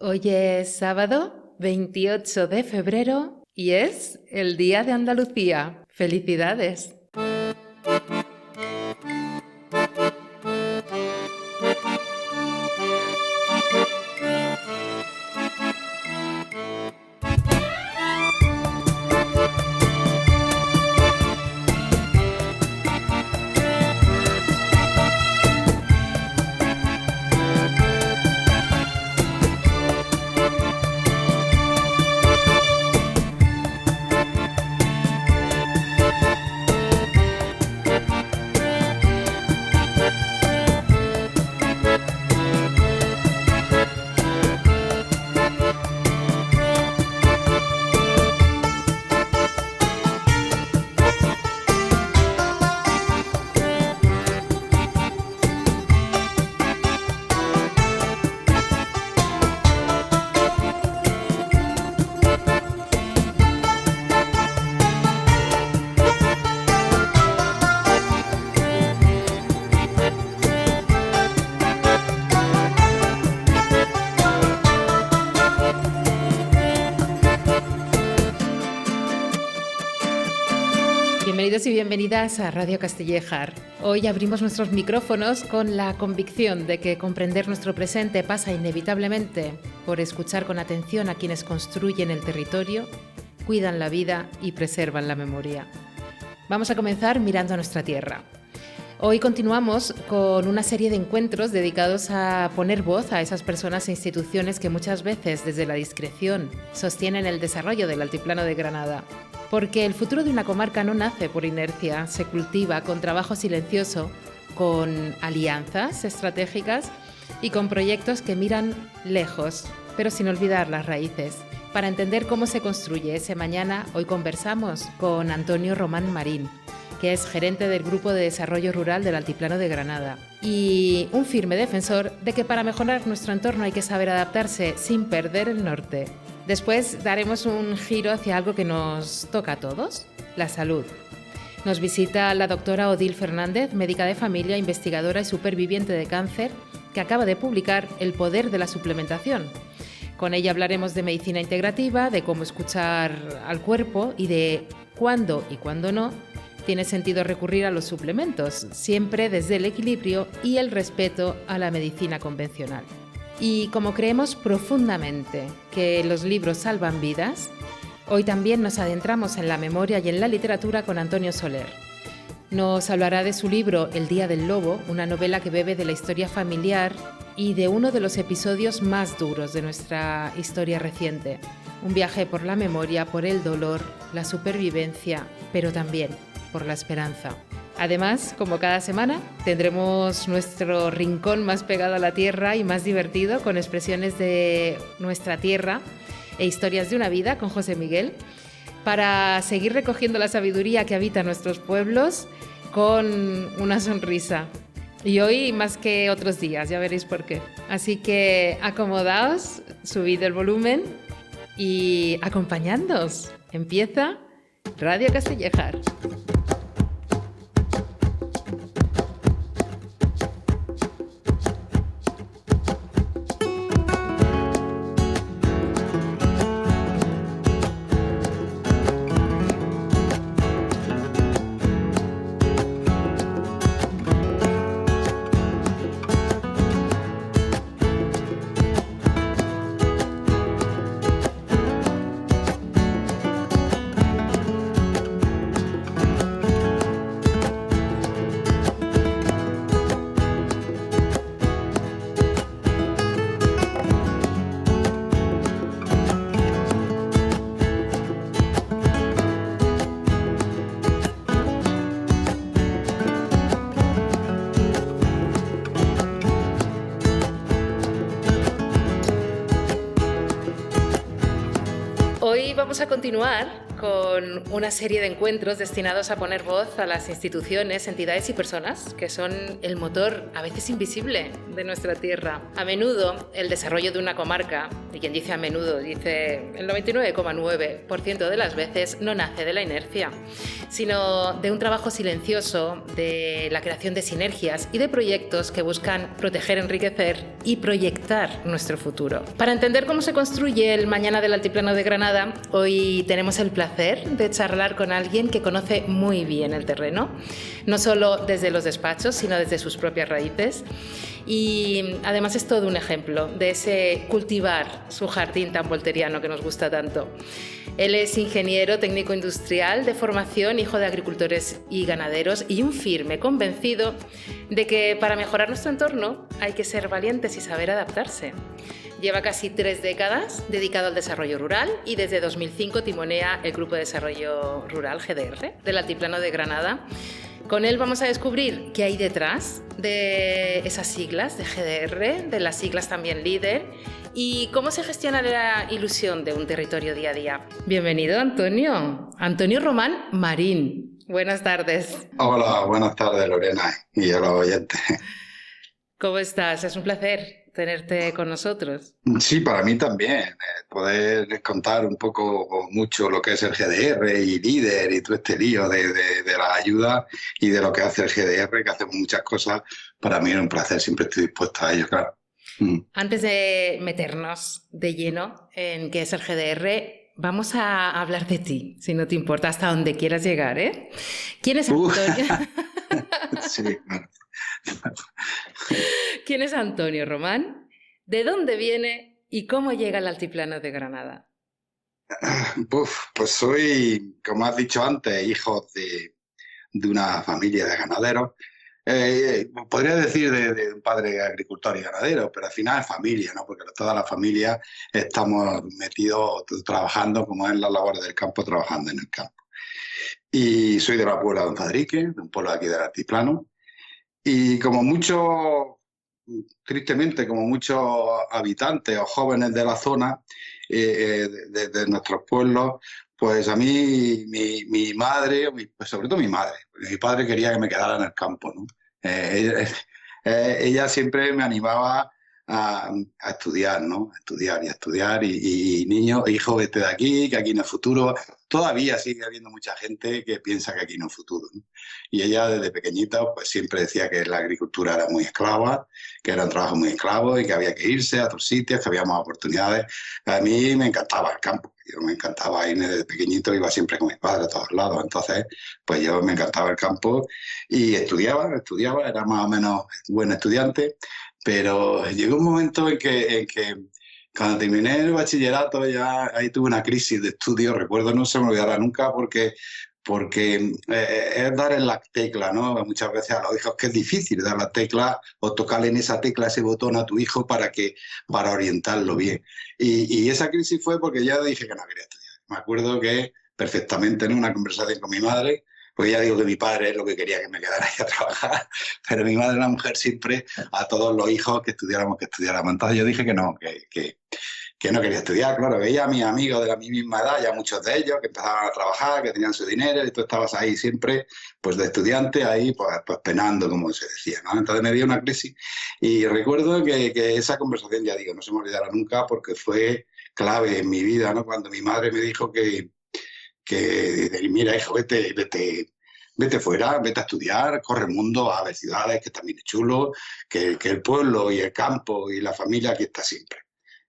Hoy es sábado 28 de febrero y es el Día de Andalucía. ¡Felicidades! Bienvenidos y bienvenidas a Radio Castillejar. Hoy abrimos nuestros micrófonos con la convicción de que comprender nuestro presente pasa inevitablemente por escuchar con atención a quienes construyen el territorio, cuidan la vida y preservan la memoria. Vamos a comenzar mirando a nuestra tierra. Hoy continuamos con una serie de encuentros dedicados a poner voz a esas personas e instituciones que muchas veces desde la discreción sostienen el desarrollo del Altiplano de Granada. Porque el futuro de una comarca no nace por inercia, se cultiva con trabajo silencioso, con alianzas estratégicas y con proyectos que miran lejos, pero sin olvidar las raíces. Para entender cómo se construye ese mañana, hoy conversamos con Antonio Román Marín, que es gerente del Grupo de Desarrollo Rural del Altiplano de Granada y un firme defensor de que para mejorar nuestro entorno hay que saber adaptarse sin perder el norte. Después daremos un giro hacia algo que nos toca a todos, la salud. Nos visita la doctora Odil Fernández, médica de familia, investigadora y superviviente de cáncer, que acaba de publicar El poder de la suplementación. Con ella hablaremos de medicina integrativa, de cómo escuchar al cuerpo y de cuándo y cuándo no tiene sentido recurrir a los suplementos, siempre desde el equilibrio y el respeto a la medicina convencional. Y como creemos profundamente que los libros salvan vidas, hoy también nos adentramos en la memoria y en la literatura con Antonio Soler. Nos hablará de su libro El Día del Lobo, una novela que bebe de la historia familiar y de uno de los episodios más duros de nuestra historia reciente. Un viaje por la memoria, por el dolor, la supervivencia, pero también por la esperanza. Además, como cada semana, tendremos nuestro rincón más pegado a la tierra y más divertido con expresiones de nuestra tierra e historias de una vida con José Miguel para seguir recogiendo la sabiduría que habita en nuestros pueblos con una sonrisa. Y hoy más que otros días, ya veréis por qué. Así que acomodaos, subid el volumen y acompañadnos. Empieza Radio Castillejar. Hoy vamos a continuar con una serie de encuentros destinados a poner voz a las instituciones, entidades y personas que son el motor, a veces invisible, de nuestra tierra. A menudo, el desarrollo de una comarca, y quien dice a menudo dice el 99,9% de las veces, no nace de la inercia, sino de un trabajo silencioso, de la creación de sinergias y de proyectos que buscan proteger, enriquecer y proyectar nuestro futuro. Para entender cómo se construye el mañana del Altiplano de Granada, hoy tenemos el placer de charlar con alguien que conoce muy bien el terreno, no solo desde los despachos, sino desde sus propias raíces. Y además es todo un ejemplo de ese cultivar su jardín tan volteriano que nos gusta tanto. Él es ingeniero técnico industrial de formación, hijo de agricultores y ganaderos y un firme convencido de que para mejorar nuestro entorno hay que ser valientes y saber adaptarse. Lleva casi 3 décadas dedicado al desarrollo rural y desde 2005 timonea el Grupo de Desarrollo Rural GDR del Altiplano de Granada. Con él vamos a descubrir qué hay detrás de esas siglas de GDR, de las siglas también LEADER, y cómo se gestiona la ilusión de un territorio día a día. Bienvenido, Antonio. Antonio Román Marín. Buenas tardes. Hola, buenas tardes, Lorena, y a los oyentes. ¿Cómo estás? Es un placer tenerte con nosotros. Sí, para mí también, poder contar un poco, mucho lo que es el GDR y líder y todo este lío de la ayuda y de lo que hace el GDR, que hacemos muchas cosas, para mí es un placer, siempre estoy dispuesto a ello, claro. Antes de meternos de lleno en qué es el GDR, vamos a hablar de ti, si no te importa, hasta donde quieras llegar, ¿eh? ¿Quién es Antonio? Sí, claro. ¿Quién es Antonio Román? ¿De dónde viene y cómo llega al Altiplano de Granada? Pues soy, como has dicho antes, hijo de una familia de ganaderos. Podría decir de un padre agricultor y ganadero, pero al final es familia, ¿no? Porque toda la familia estamos metidos trabajando, como es la labor del campo, trabajando en el campo. Y soy de la Puebla de Don Fadrique, de un pueblo de aquí del Altiplano. Y como muchos, tristemente, como muchos habitantes o jóvenes de la zona, de nuestros pueblos, pues a mí, mi madre, pues sobre todo mi madre, porque mi padre quería que me quedara en el campo, ¿no? Ella siempre me animaba a estudiar, ¿no? A estudiar y a estudiar. Y niño, hijo, vete de aquí, que aquí no es futuro. Todavía sigue habiendo mucha gente que piensa que aquí no es futuro, ¿no? Y ella desde pequeñita pues siempre decía que la agricultura era muy esclava, que era un trabajo muy esclavo y que había que irse a otros sitios, que había más oportunidades. A mí me encantaba el campo. Yo me encantaba irme desde pequeñito, iba siempre con mis padres a todos lados. Entonces, pues yo me encantaba el campo y estudiaba, era más o menos buen estudiante. Pero llegó un momento en que cuando terminé el bachillerato ya ahí tuve una crisis de estudio, recuerdo, no se me olvidará nunca porque es dar en la tecla, ¿no? Muchas veces a los hijos que es difícil dar la tecla o tocarle en esa tecla, ese botón a tu hijo para orientarlo bien. Y esa crisis fue porque ya dije que no quería estudiar. Me acuerdo que perfectamente en una conversación con mi madre, pues ya digo que mi padre es lo que quería que me quedara ahí a trabajar, pero mi madre, la mujer, siempre a todos los hijos que estudiáramos. Entonces yo dije que no, que no quería estudiar. Claro, veía a mis amigos de la misma edad, ya muchos de ellos, que empezaban a trabajar, que tenían su dinero, y tú estabas ahí siempre, pues de estudiante, ahí pues penando, como se decía, ¿no? Entonces me dio una crisis y recuerdo que esa conversación, ya digo, no se me olvidará nunca porque fue clave en mi vida, ¿no? Cuando mi madre me dijo que mira, hijo, vete fuera, vete a estudiar, corre el mundo, a ver ciudades, que también es chulo, que el pueblo y el campo y la familia aquí está siempre.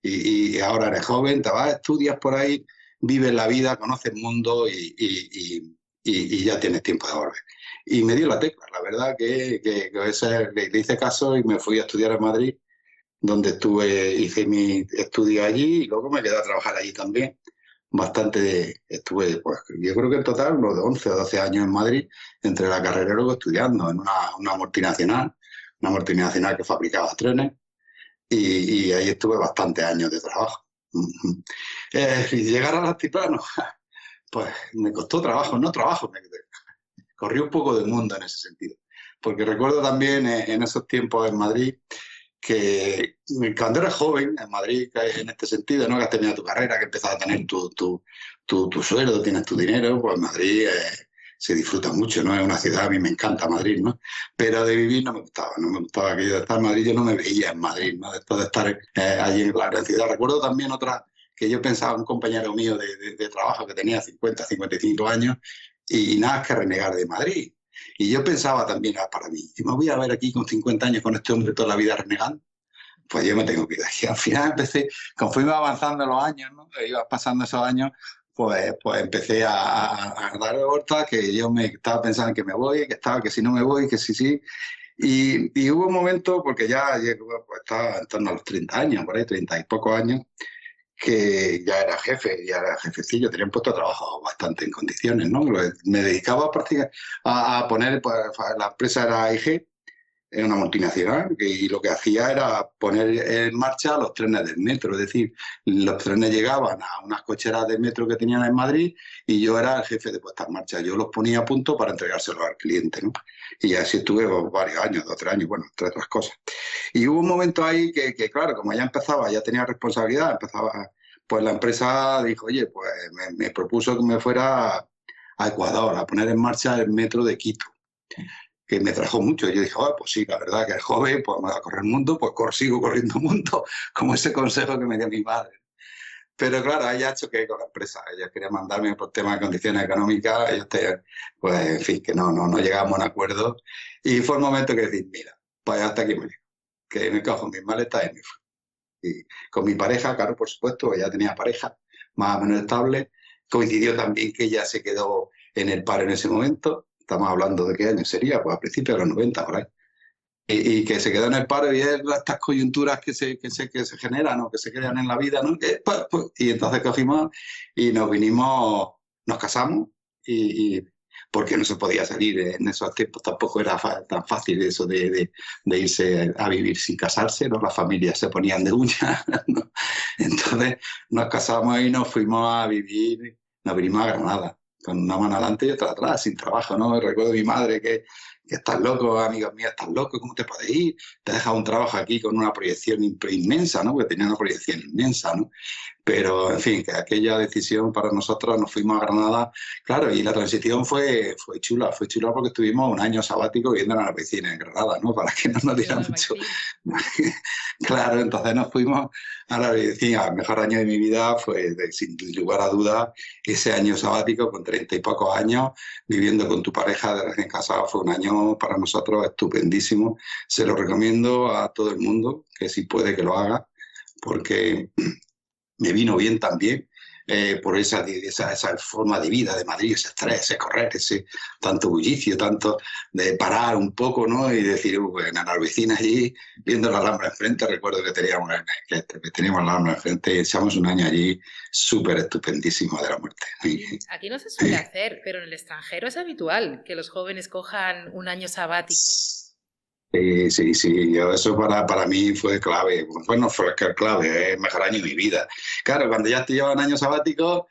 Y ahora eres joven, te vas, estudias por ahí, vives la vida, conoces el mundo y ya tienes tiempo de volver. Y me dio la tecla, la verdad que le hice caso y me fui a estudiar a Madrid, donde hice mi estudio allí y luego me quedé a trabajar allí también. Estuve, pues yo creo que en total unos 11 o 12 años en Madrid, entre la carrera y luego estudiando en una multinacional que fabricaba trenes. Y ahí estuve bastantes años de trabajo. Y llegar al altiplano, pues me costó trabajo, no trabajo, corrí un poco del mundo en ese sentido. Porque recuerdo también en esos tiempos en Madrid que cuando eres joven en Madrid, que en este sentido, ¿no? Que has terminado tu carrera, que empiezas a tener tu sueldo, tienes tu dinero, pues Madrid se disfruta mucho, ¿no? Es una ciudad, a mí me encanta Madrid, ¿no? Pero de vivir no me gustaba aquello de estar en Madrid, yo no me veía en Madrid, ¿no? Después de estar allí en la gran ciudad. Recuerdo también otra que yo pensaba, un compañero mío de trabajo que tenía 50, 55 años y nada que renegar de Madrid. Y yo pensaba también, para mí, si me voy a ver aquí con 50 años con este hombre toda la vida renegando, pues yo me tengo que ir de aquí. Al final empecé, conforme iba avanzando los años, ¿no? Iba pasando esos años, pues empecé a dar vueltas, que yo me estaba pensando que me voy, que si no me voy, que sí, sí. Y hubo un momento, porque ya pues, estaba en torno a los 30 años, por ahí, 30 y pocos años, que ya era jefecillo, tenía un puesto de trabajo bastante en condiciones, ¿no? Me dedicaba a poner, pues la empresa era AIG, era una multinacional, y lo que hacía era poner en marcha los trenes del metro, es decir, los trenes llegaban a unas cocheras de metro que tenían en Madrid y yo era el jefe de puesta en marcha, yo los ponía a punto para entregárselos al cliente, ¿no? Y así estuve varios años, 2 o 3 años, bueno, entre otras cosas. Y hubo un momento ahí claro, como ya empezaba, ya tenía responsabilidad, pues la empresa dijo, oye, pues me propuso que me fuera a Ecuador a poner en marcha el metro de Quito, que me trajo mucho. Y yo dije, pues sí, la verdad que es joven, pues me va a correr el mundo, pues sigo corriendo el mundo, como ese consejo que me dio mi madre. Pero claro, ahí ya choqué con la empresa. Ella quería mandarme por temas de condiciones económicas, pues en fin, que no llegamos a un acuerdo. Y fue el momento que decir, mira, pues hasta aquí me llego, que me cojo mis maletas y me fui. Y con mi pareja, claro, por supuesto, ella tenía pareja más o menos estable. Coincidió también que ella se quedó en el paro en ese momento. Estamos hablando de qué año sería, pues a principios de los 90, por ahí. Y que se quedó en el paro y es estas coyunturas que se generan o que se crean en la vida, ¿no? Y entonces cogimos y nos vinimos, nos casamos y porque no se podía salir en esos tiempos, tampoco era tan fácil eso de irse a vivir sin casarse, ¿no? Las familias se ponían de uñas, ¿no? Entonces nos casamos y nos fuimos a vivir, nos vinimos a Granada, con una mano adelante y otra atrás, sin trabajo, ¿no? Recuerdo a mi madre que estás loco, amigos míos, estás loco, ¿cómo te puedes ir? Te has dejado un trabajo aquí con una proyección inmensa, ¿no? Porque tenía una proyección inmensa, ¿no? Pero, en fin, que aquella decisión para nosotros, nos fuimos a Granada, claro, y la transición fue chula porque estuvimos un año sabático viviendo en la piscina en Granada, ¿no? Para que no nos diera mucho. Claro, entonces nos fuimos a la piscina. El mejor año de mi vida fue, sin lugar a dudas, ese año sabático con 30 y pocos años, viviendo con tu pareja de recién casado, fue un año para nosotros estupendísimo. Se lo recomiendo a todo el mundo, que si puede que lo haga, porque me vino bien también por esa forma de vida de Madrid, ese estrés, ese correr, ese tanto bullicio, tanto de parar un poco, ¿no? Y decir, en la vecina allí, viendo la Alhambra enfrente, recuerdo que teníamos la Alhambra enfrente y echamos un año allí súper estupendísimo de la muerte. Aquí no se suele hacer, pero en el extranjero es habitual que los jóvenes cojan un año sabático. Sí, eso para mí fue clave. Bueno, fue clave, es el mejor año de mi vida. Claro, cuando ya te llevan años sabáticos,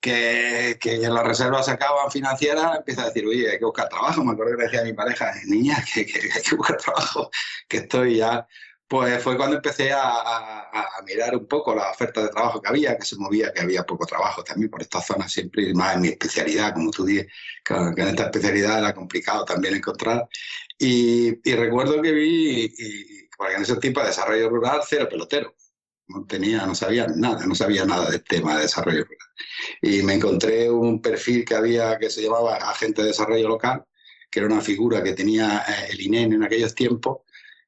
que las reservas se acaban financieras, empieza a decir, oye, hay que buscar trabajo. Me acuerdo que le decía a mi pareja, niña, que hay que buscar trabajo, que estoy ya. Pues fue cuando empecé a mirar un poco las ofertas de trabajo que había, que se movía, que había poco trabajo también por esta zona siempre, y más en mi especialidad, como tú dices, que en esta especialidad era complicado también encontrar. Y recuerdo que porque en ese tipo de desarrollo rural, cero pelotero. No sabía nada del tema de desarrollo rural. Y me encontré un perfil que había que se llamaba agente de desarrollo local, que era una figura que tenía el INEN en aquellos tiempos,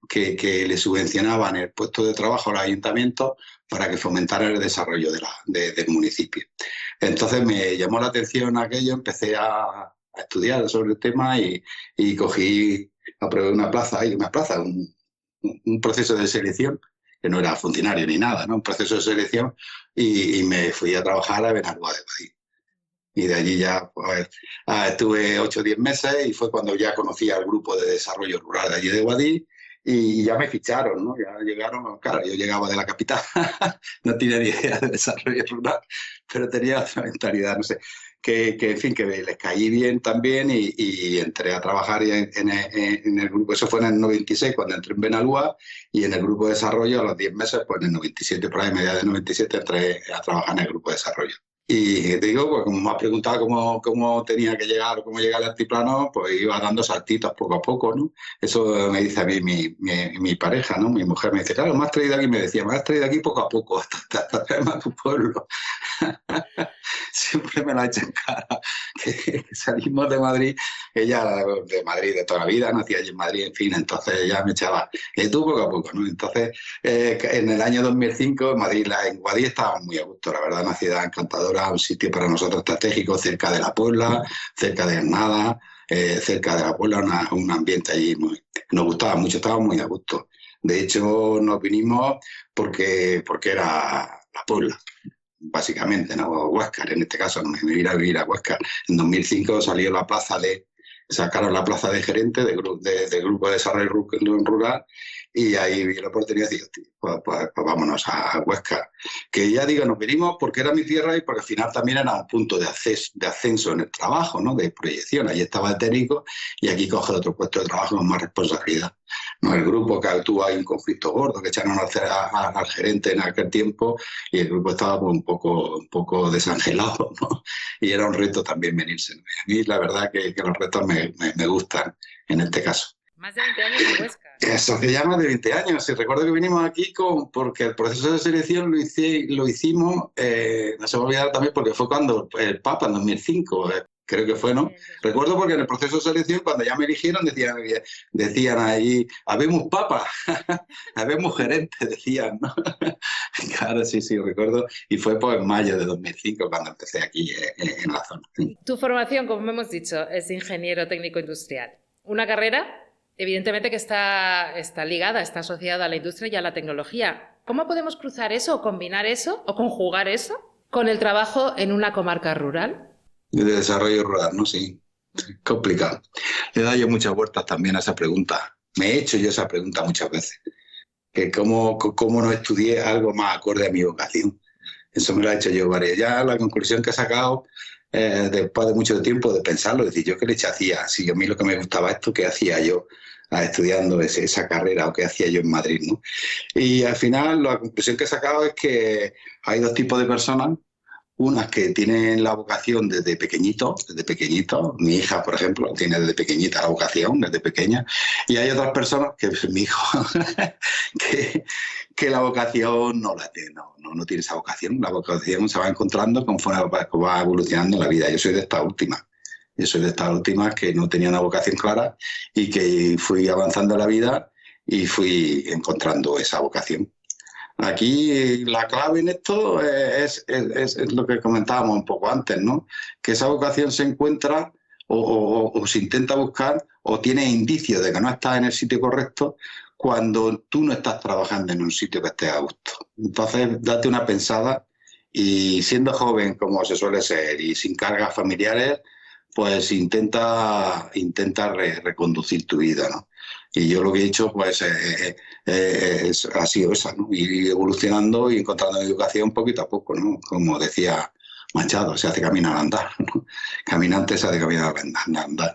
que le subvencionaban el puesto de trabajo a los ayuntamientos para que fomentaran el desarrollo del municipio. Entonces me llamó la atención aquello, empecé a estudiar sobre el tema y aprobé una plaza, un proceso de selección, que no era funcionario ni nada, ¿no? Un proceso de selección y me fui a trabajar a Benalúa de Cádiz. Y de allí ya pues, estuve 8 o 10 meses y fue cuando ya conocí al grupo de desarrollo rural de allí de Guadix y ya me ficharon, ¿no? Ya llegaron, claro, yo llegaba de la capital, no tenía ni idea de desarrollo rural, pero tenía otra mentalidad, no sé, en fin, que les caí bien también y entré a trabajar en el grupo, eso fue en el 96 cuando entré en Benalúa, y en el grupo de desarrollo a los 10 meses, pues en el 97, por ahí, media de 97, entré a trabajar en el grupo de desarrollo. Y te digo, pues como me has preguntado cómo tenía que llegar, cómo llegar al altiplano, pues iba dando saltitos poco a poco, ¿no? Eso me dice a mí mi pareja, ¿no? Mi mujer me dice, claro, me has traído aquí, me decía, me has traído aquí poco a poco, hasta traerme a tu pueblo. Siempre me lo ha hecho en cara, que salimos de Madrid, ella de Madrid de toda la vida, nacía allí en Madrid, en fin, entonces ella me echaba, tú poco a poco, ¿no? Entonces, en el año 2005, en Madrid, en Guadí estábamos muy a gusto, la verdad, una ciudad encantadora, un sitio para nosotros estratégico, cerca de la Puebla, cerca de Granada, cerca de la Puebla, un ambiente allí nos gustaba mucho, estábamos muy a gusto. De hecho, nos vinimos porque era la Puebla, básicamente, ¿no? Huáscar, en este caso, me vine a vivir a Huáscar. En 2005 sacaron la plaza de gerente de Grupo de Desarrollo Rural, y ahí vi la oportunidad y dije, pues vámonos a Huáscar. Que ya digo, nos vinimos porque era mi tierra y porque al final también era un punto de ascenso en el trabajo, ¿no? De proyección. Allí estaba el técnico y aquí coge otro puesto de trabajo con más responsabilidad. No, el grupo que tuvo ahí un conflicto gordo, que echaron al gerente en aquel tiempo, y el grupo estaba pues, un poco desangelado, ¿no? Y era un reto también venirse, ¿no? Y a mí la verdad que los retos me gustan en este caso. Más de 20 años en Huesca. Eso que llama de 20 años. Y recuerdo que vinimos aquí porque el proceso de selección lo hicimos, no se me va a olvidar también, porque fue cuando el Papa en 2005, creo que fue, ¿no? Recuerdo porque en el proceso de selección, cuando ya me eligieron, decían ahí, habemos papa, habemos gerente, decían, ¿no? Claro, sí, recuerdo. Y fue pues en mayo de 2005 cuando empecé aquí en la zona. Tu formación, como hemos dicho, es de ingeniero técnico industrial. Una carrera, evidentemente, que está ligada, está asociada a la industria y a la tecnología. ¿Cómo podemos cruzar eso o combinar eso o conjugar eso con el trabajo en una comarca rural? De desarrollo rural, ¿no? Sí, complicado. Le he dado yo muchas vueltas también a esa pregunta. Me he hecho yo esa pregunta muchas veces. Que cómo no estudié algo más acorde a mi vocación. Eso me lo he hecho yo varias. Ya la conclusión que he sacado, después de mucho tiempo de pensarlo, es decir, yo qué leche hacía, si a mí lo que me gustaba esto, ¿qué hacía yo estudiando esa carrera o qué hacía yo en Madrid, ¿no? Y al final la conclusión que he sacado es que hay dos tipos de personas. Unas que tienen la vocación desde pequeñito, mi hija, por ejemplo, tiene desde pequeñita la vocación, desde pequeña, y hay otras personas, que es mi hijo, que la vocación no tiene esa vocación. La vocación se va encontrando conforme va evolucionando la vida. Yo soy de estas últimas. Que no tenía una vocación clara y que fui avanzando en la vida y fui encontrando esa vocación. Aquí la clave en esto es lo que comentábamos un poco antes, ¿no? Que esa vocación se encuentra o se intenta buscar o tiene indicios de que no estás en el sitio correcto cuando tú no estás trabajando en un sitio que estés a gusto. Entonces, date una pensada y siendo joven, como se suele ser, y sin cargas familiares, pues intenta reconducir tu vida, ¿no? Y yo lo que he hecho, pues, ha sido esa, ¿no? Ir evolucionando y encontrando educación poquito a poco, ¿no? Como decía Machado, se hace caminar al andar, ¿no? Caminante se hace caminar al andar.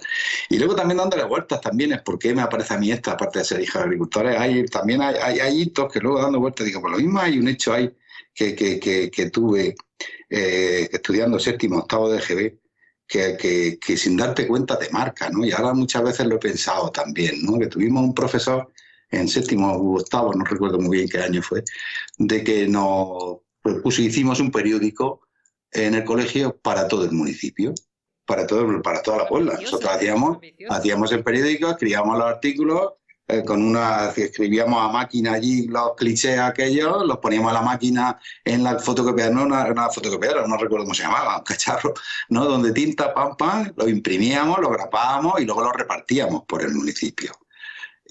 Y luego también dándole vueltas también, es por qué me aparece a mí esta, aparte de ser hija de agricultores, también hay hitos que luego dando vueltas digo, por lo mismo hay un hecho ahí que tuve estudiando séptimo, octavo de GB, que sin darte cuenta te marca, ¿no? Y ahora muchas veces lo he pensado también, ¿no? Que tuvimos un profesor en séptimo u octavo, no recuerdo muy bien qué año fue, de que hicimos un periódico en el colegio para todo el municipio, para toda la Puebla. Nosotros hacíamos el periódico, escribíamos los artículos, escribíamos a máquina allí los clichés aquellos, los poníamos a la máquina en la fotocopiadora, no una fotocopiadora, no recuerdo cómo se llamaba, un cacharro, ¿no? Donde tinta, pam, lo imprimíamos, lo grapábamos y luego lo repartíamos por el municipio.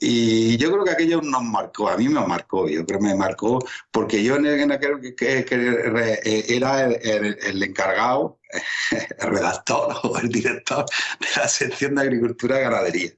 Y yo creo que aquello nos marcó, a mí me marcó, yo creo que me marcó, porque yo en aquel era el encargado, el redactor o el director de la sección de Agricultura y Ganadería.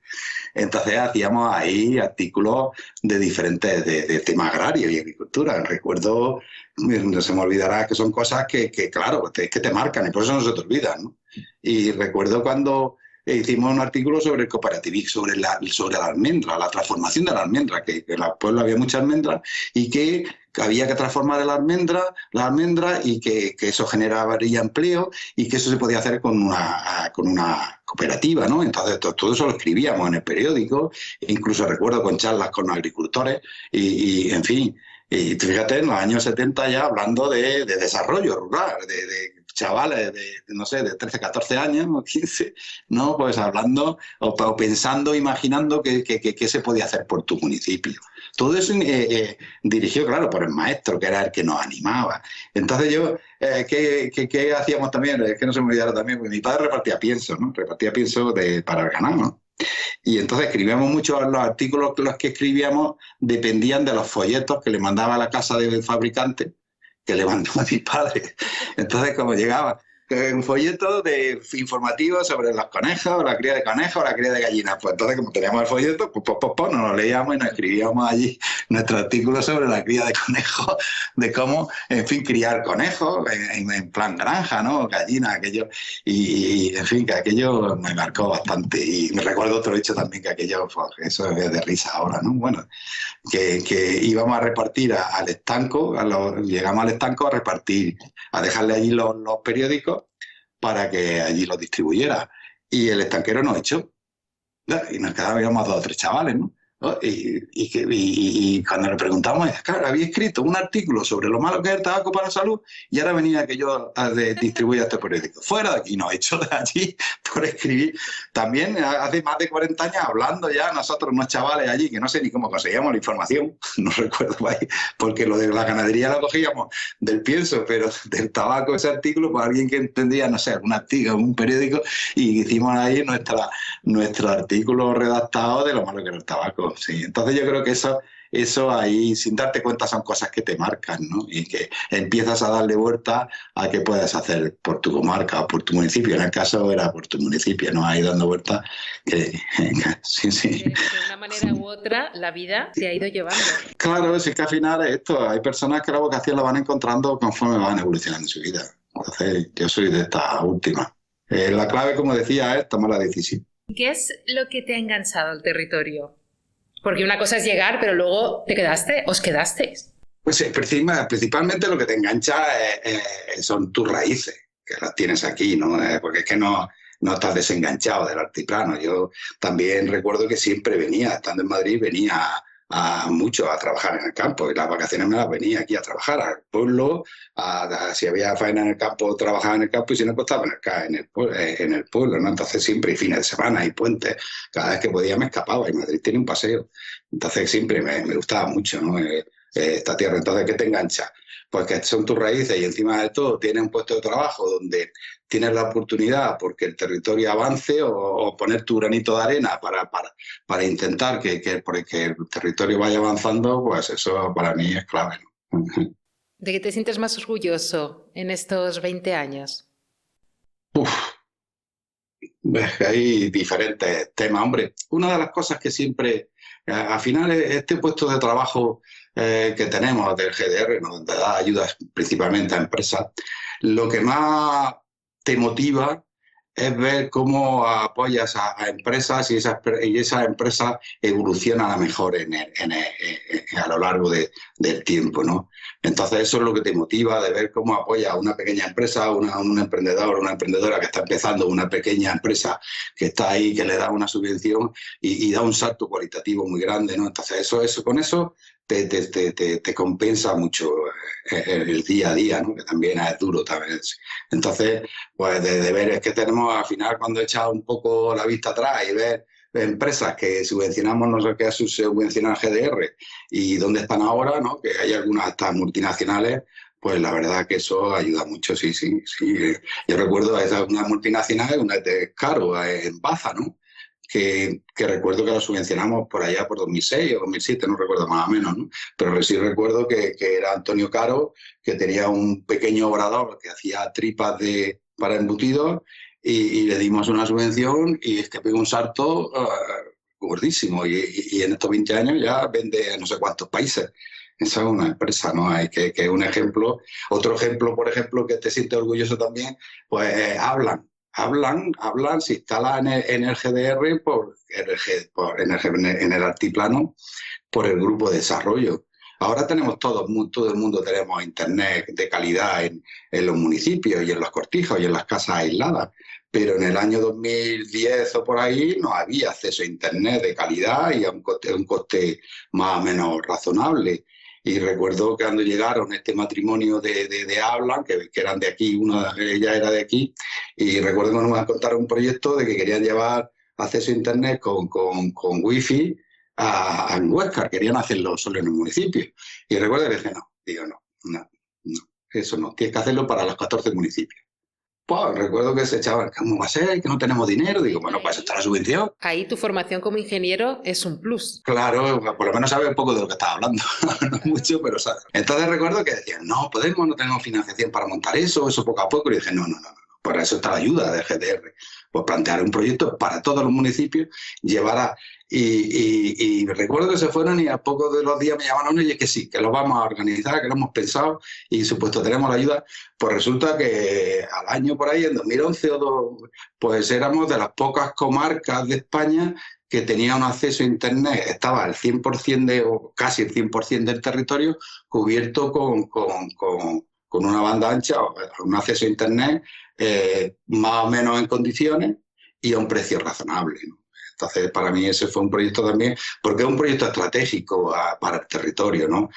Entonces hacíamos ahí artículos de diferentes de temas agrarios y agricultura. Recuerdo, no se me olvidará que son cosas que claro, que te marcan y por eso no se te olvidan, ¿no? Y recuerdo cuando hicimos un artículo sobre el cooperativismo, sobre la almendra, la transformación de la almendra, que en el pueblo había mucha almendra y que había que transformar la almendra y que eso generaría empleo y que eso se podía hacer con una cooperativa, ¿no? Entonces todo eso lo escribíamos en el periódico, incluso recuerdo con charlas con agricultores en fin, y fíjate, en los años 70 ya hablando de desarrollo rural, de chavales no sé, de 13, 14 años o 15, ¿no? Pues hablando o pensando, imaginando qué se podía hacer por tu municipio. Todo eso dirigido, claro, por el maestro, que era el que nos animaba. Entonces yo, ¿qué hacíamos también? Es que no se me olvidara también, porque mi padre repartía piensos, ¿no? Repartía piensos para el ganado, ¿no? Y entonces escribíamos mucho, los artículos los que escribíamos dependían de los folletos que le mandaba a la casa del fabricante, que le mandó a mi padre. Entonces, como llegaba un folleto informativo sobre los conejos, la cría de conejos, la cría de gallinas. Pues entonces, como teníamos el folleto, nos lo leíamos y nos escribíamos allí nuestro artículo sobre la cría de conejos, de cómo, en fin, criar conejos en plan granja, ¿no? Gallinas, aquello. En fin, que aquello me marcó bastante. Y me recuerdo otro hecho también, que aquello, pues, eso es de risa ahora, ¿no? Bueno, que íbamos a repartir al estanco, llegamos al estanco a repartir, a dejarle allí los periódicos para que allí los distribuyera. Y el estanquero nos echó. Y nos quedábamos 2 o 3 chavales, ¿no? Y cuando le preguntamos, claro, había escrito un artículo sobre lo malo que es el tabaco para la salud y ahora venía que yo distribuya este periódico. Fuera de aquí, nos echó de allí por escribir. También hace más de 40 años hablando ya nosotros, unos chavales allí, que no sé ni cómo conseguíamos la información, no recuerdo ahí, porque lo de la ganadería lo cogíamos del pienso, pero del tabaco, ese artículo, pues alguien que entendía, no sé, un artículo, un periódico, y hicimos ahí nuestro artículo redactado de lo malo que era el tabaco. Sí, entonces yo creo que eso ahí, sin darte cuenta, son cosas que te marcan, ¿no? Y que empiezas a darle vuelta a qué puedes hacer por tu comarca o por tu municipio. En el caso era por tu municipio, ¿no? Ahí dando vueltas. Sí. De una manera u otra, la vida te ha ido llevando. Claro, es que al final es esto. Hay personas que la vocación la van encontrando conforme van evolucionando en su vida. Entonces, yo soy de esta última. La clave, como decía, es tomar la decisión. ¿Qué es lo que te ha enganchado al territorio? Porque una cosa es llegar, pero luego os quedasteis. Pues principalmente lo que te engancha son tus raíces, que las tienes aquí, ¿no? Porque es que no estás desenganchado del altiplano. Yo también recuerdo que siempre venía, estando en Madrid, venía mucho a trabajar en el campo, y las vacaciones me las venía aquí a trabajar al pueblo, si había faena en el campo, trabajaba en el campo, y si no, pues estaba en el pueblo, ¿no? Entonces siempre, y fines de semana y puentes, cada vez que podía me escapaba, y Madrid tiene un paseo. Entonces siempre me gustaba mucho, ¿no? Esta tierra. Entonces, ¿qué te engancha? Pues que son tus raíces y encima de todo tienes un puesto de trabajo donde tienes la oportunidad porque el territorio avance o poner tu granito de arena para intentar que el territorio vaya avanzando, pues eso para mí es clave, ¿no? ¿De qué te sientes más orgulloso en estos 20 años? Hay diferentes temas, hombre. Una de las cosas que siempre, al final, este puesto de trabajo que tenemos del GDR, ¿no? Donde da ayudas principalmente a empresas, lo que más te motiva es ver cómo apoyas a empresas y esas empresas evolucionan a mejor a lo largo del tiempo, ¿no? Entonces eso es lo que te motiva, de ver cómo apoyas a una pequeña empresa, un emprendedor, una emprendedora que está empezando, una pequeña empresa que está ahí, que le da una subvención y da un salto cualitativo muy grande, ¿no? Entonces con eso te compensa mucho el día a día, ¿no? Que también es duro también. Entonces, pues de ver, es que tenemos al final, cuando echas un poco la vista atrás y ver empresas que subvencionamos, no sé qué subvenciona el GDR y dónde están ahora, ¿no? Que hay algunas hasta multinacionales, pues la verdad que eso ayuda mucho, sí. Yo recuerdo a una multinacional, una de Caro, en Baza, ¿no? que recuerdo que lo subvencionamos por allá por 2006 o 2007, no recuerdo más o menos, ¿no? Pero sí recuerdo que era Antonio Caro, que tenía un pequeño obrador que hacía tripas para embutidos y le dimos una subvención y es que pegó un salto gordísimo y en estos 20 años ya vende a no sé cuántos países. Esa es una empresa, ¿no? Hay que es un ejemplo. Otro ejemplo, por ejemplo, que te sientes orgulloso también, pues hablan, se instalan en el GDR en el altiplano por el grupo de desarrollo. Ahora tenemos todo el mundo tenemos internet de calidad en los municipios y en los cortijos y en las casas aisladas, pero en el año 2010 o por ahí no había acceso a internet de calidad y a un coste más o menos razonable. Y recuerdo que cuando llegaron este matrimonio de Hablan, que eran de aquí, ella era de aquí, y recuerdo que nos contaron un proyecto de que querían llevar acceso a internet con wifi a Huesca, querían hacerlo solo en el municipio. Y recuerdo que dije, no, eso no, tienes que hacerlo para los 14 municipios. Pues recuerdo que se echaban, ¿cómo va a ser? Que no tenemos dinero. Digo, bueno, pues está la subvención. Ahí tu formación como ingeniero es un plus. Claro, por lo menos sabes un poco de lo que estás hablando. No mucho, pero sabes. Entonces recuerdo que decían, no tenemos financiación para montar eso poco a poco. Y dije, no. Para eso está la ayuda del GDR. Pues plantear un proyecto para todos los municipios, y recuerdo que se fueron y a poco de los días me llamaron y que sí, que lo vamos a organizar, que lo hemos pensado y supuesto tenemos la ayuda. Pues resulta que al año por ahí, en 2011 pues éramos de las pocas comarcas de España que tenía un acceso a internet, estaba el 100% o casi el 100% del territorio cubierto con una banda ancha, un acceso a internet más o menos en condiciones y a un precio razonable, ¿no? Entonces, para mí ese fue un proyecto también, porque es un proyecto estratégico para el territorio, ¿no?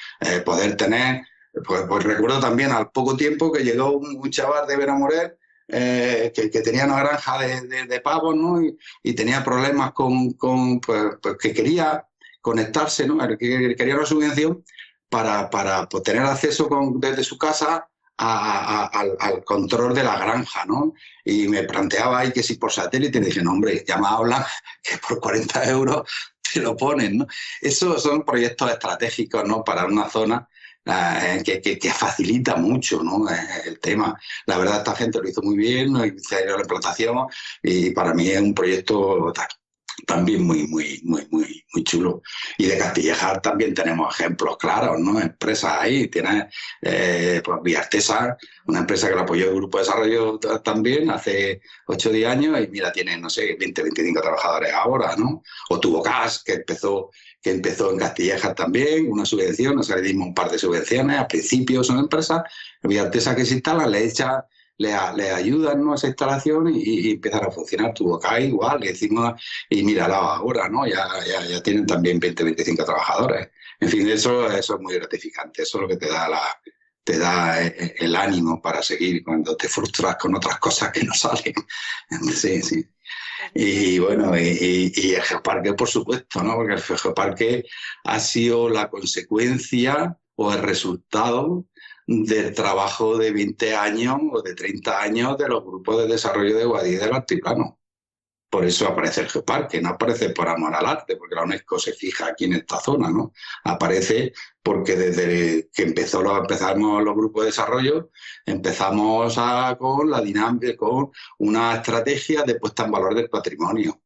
Poder tener, pues recuerdo también al poco tiempo que llegó un chaval de Benamorel que tenía una granja de pavos, ¿no? Y tenía problemas pues que quería conectarse, ¿no? Que quería una subvención para pues, tener acceso desde su casa al control de la granja, ¿no? Y me planteaba ahí que si por satélite, y dije, no, hombre, ya me hablan que por 40 euros te lo ponen, ¿no? Esos son proyectos estratégicos, ¿no? Para una zona que facilita mucho, ¿no? El tema. La verdad, esta gente lo hizo muy bien, ¿no? Hizo la implantación y para mí es un proyecto también muy chulo. Y de Castillejar también tenemos ejemplos claros, ¿no? Empresas ahí, tienes pues Viartesa, una empresa que la apoyó el Grupo de Desarrollo también hace 8 o 10 años y mira, tiene, no sé, 20, 25 trabajadores ahora, ¿no? O Tubocas, que empezó en Castillejar también, una subvención, o sea, le dimos un par de subvenciones, al principio son empresas, Viartesa que se instalan, le ayudan, ¿no? A esa instalación y empiezan a funcionar. Tubocas igual, le decimos, y mírala ahora, ¿no? Ya tienen también 20, 25 trabajadores. En fin, eso es muy gratificante, eso es lo que te da el ánimo para seguir cuando te frustras con otras cosas que no salen. Sí. Y bueno, y el Geoparque, por supuesto, ¿no? Porque el Geoparque ha sido la consecuencia o el resultado del trabajo de 20 años o de 30 años de los grupos de desarrollo de Guadix del Altiplano. Por eso aparece el Geoparque, no aparece por amor al arte, porque la UNESCO se fija aquí en esta zona, ¿no? Aparece porque desde que empezamos los grupos de desarrollo, empezamos con la dinámica, con una estrategia de puesta en valor del patrimonio.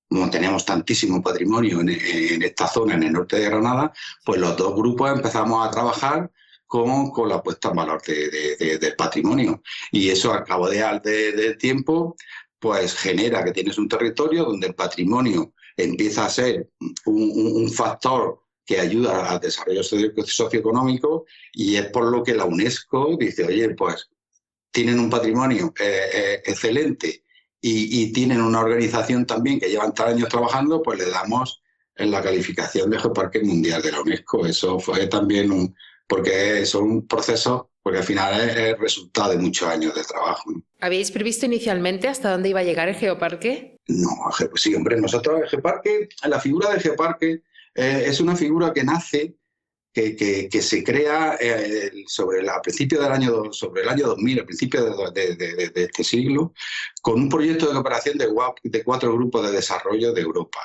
Como tenemos tantísimo patrimonio en esta zona, en el norte de Granada, pues los dos grupos empezamos a trabajar con la puesta en valor del patrimonio. Y eso al cabo del tiempo pues genera que tienes un territorio donde el patrimonio empieza a ser un factor que ayuda al desarrollo socioeconómico y es por lo que la UNESCO dice, oye, pues tienen un patrimonio excelente y tienen una organización también que llevan 3 años trabajando, pues le damos en la calificación de Geoparque Mundial de la UNESCO. Eso fue también porque son procesos, porque al final es el resultado de muchos años de trabajo, ¿no? ¿Habíais previsto inicialmente hasta dónde iba a llegar el Geoparque? No, pues sí, hombre, nosotros el Geoparque, la figura del Geoparque es una figura que nace que se crea a principios del año, sobre el año 2000, a principios de este siglo, con un proyecto de cooperación de 4 grupos de desarrollo de Europa,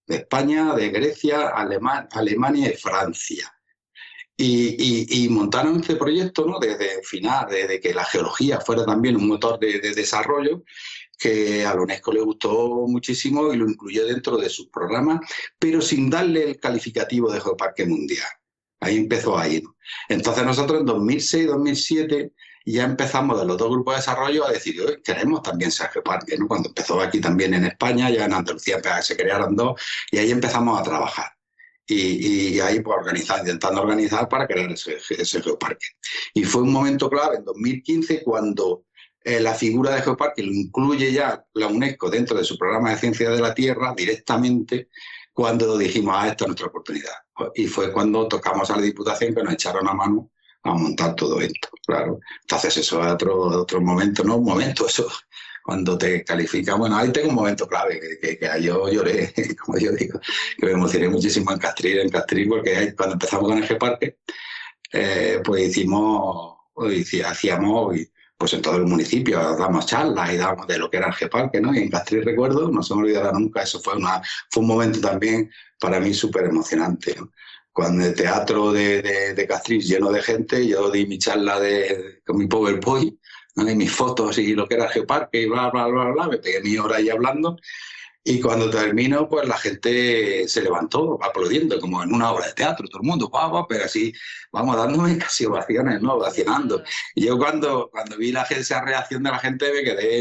de España, de Grecia, Alemania y Francia. Y montaron este proyecto, ¿no? de que la geología fuera también un motor de desarrollo, que a la UNESCO le gustó muchísimo y lo incluyó dentro de sus programas, pero sin darle el calificativo de Geoparque Mundial. Ahí empezó ahí, ¿no? Entonces nosotros en 2006-2007 ya empezamos de los 2 grupos de desarrollo a decir, queremos también ser geoparque, ¿no? Cuando empezó aquí también en España, ya en Andalucía se crearon 2 y ahí empezamos a trabajar. Y ahí pues intentando organizar para crear ese geoparque. Y fue un momento clave en 2015 cuando la figura de geoparque lo incluye ya la UNESCO dentro de su programa de ciencia de la Tierra directamente, cuando dijimos, esta es nuestra oportunidad. Y fue cuando tocamos a la Diputación que nos echaron a mano a montar todo esto, claro. Entonces eso es otro momento, no un momento, eso cuando te califican. Bueno, ahí tengo un momento clave, que yo lloré, como yo digo, que me emocioné muchísimo en Castril, porque cuando empezamos con el geoparque, pues hacíamos, pues en todo el municipio, damos charlas y damos de lo que era el geoparque, ¿no? Y en Castril recuerdo, no se me olvidará nunca, eso fue un momento también para mí súper emocionante, ¿no? Cuando el teatro de Castril lleno de gente, yo di mi charla con mi PowerPoint, ¿no? Y mis fotos y lo que era el geoparque y bla, bla, bla, bla, me pegué mi hora ahí hablando. Y cuando termino, pues la gente se levantó aplaudiendo, como en una obra de teatro, todo el mundo, guau, pero así, vamos, dándome casi ovaciones, ¿no? Ovacionando. Y yo cuando vi esa reacción de la gente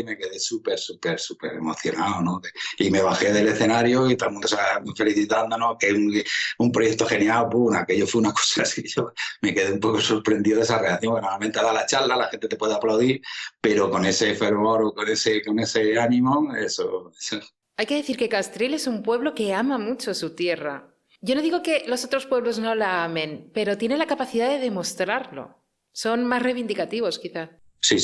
me quedé súper, súper, súper emocionado, ¿no? Y me bajé del escenario y todo el mundo estaba felicitándonos, que es un proyecto genial, aquello fue una cosa así. Yo me quedé un poco sorprendido de esa reacción, porque normalmente da la charla, la gente te puede aplaudir, pero con ese fervor o con ese ánimo, eso. Hay que decir que Castril es un pueblo que ama mucho su tierra. Yo no digo que los otros pueblos no la amen, pero tiene la capacidad de demostrarlo. Son más reivindicativos, quizá. Sí.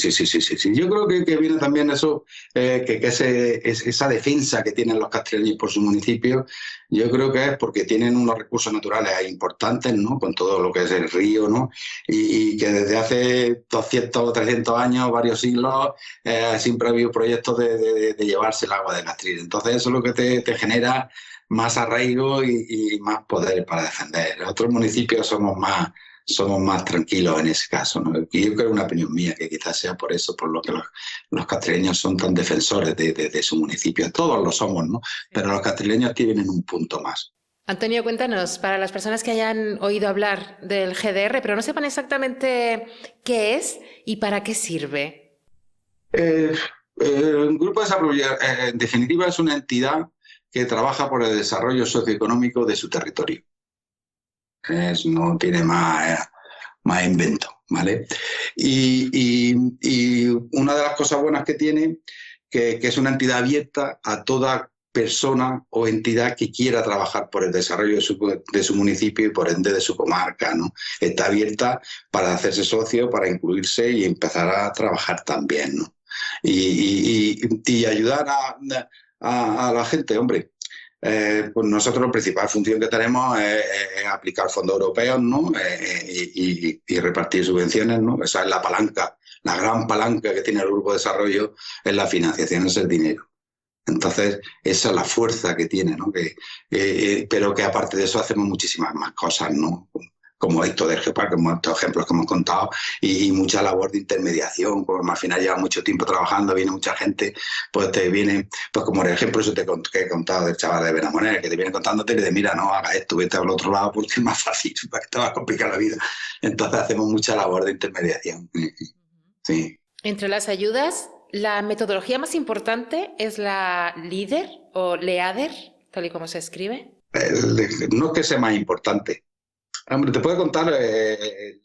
Yo creo que viene también eso, esa defensa que tienen los castreños por su municipio. Yo creo que es porque tienen unos recursos naturales importantes, ¿no? Con todo lo que es el río, ¿no? Y que desde hace 200 o 300 años, varios siglos, siempre ha habido proyectos de llevarse el agua de Castril. Entonces eso es lo que te genera más arraigo y más poder para defender. En otros municipios somos más tranquilos en ese caso, ¿no? Y yo creo que es una opinión mía, que quizás sea por eso, por lo que los castreños son tan defensores de su municipio. Todos lo somos, ¿no? Pero los castreños tienen un punto más. Antonio, cuéntanos, para las personas que hayan oído hablar del GDR, pero no sepan exactamente qué es y para qué sirve. El Grupo de Desarrollo, en definitiva, es una entidad que trabaja por el desarrollo socioeconómico de su territorio. No tiene más invento, ¿vale? Y una de las cosas buenas que tiene, que es una entidad abierta a toda persona o entidad que quiera trabajar por el desarrollo de su municipio y por ende de su comarca, ¿no? Está abierta para hacerse socio, para incluirse y empezar a trabajar también, ¿no? Y ayudar a la gente, hombre. Pues nosotros la principal función que tenemos es aplicar fondos europeos, ¿no? Y repartir subvenciones, ¿no? Esa es la palanca, la gran palanca que tiene el Grupo de Desarrollo en la financiación, es el dinero. Entonces, esa es la fuerza que tiene, ¿no? Pero que aparte de eso hacemos muchísimas más cosas, ¿no? Como esto del geoparque, como estos ejemplos que hemos contado, y mucha labor de intermediación, como al final lleva mucho tiempo trabajando, viene mucha gente, pues te viene, pues como el ejemplo ese que he contado del chaval de Benamonel, que te viene contándote y te dice, mira, no, haga esto, vete al otro lado porque es más fácil, para que te va a complicar la vida. Entonces hacemos mucha labor de intermediación. Sí. Entre las ayudas, la metodología más importante es la LEADER o LEADER, tal y como se escribe. No es que sea más importante. Hombre, te puedo contar qué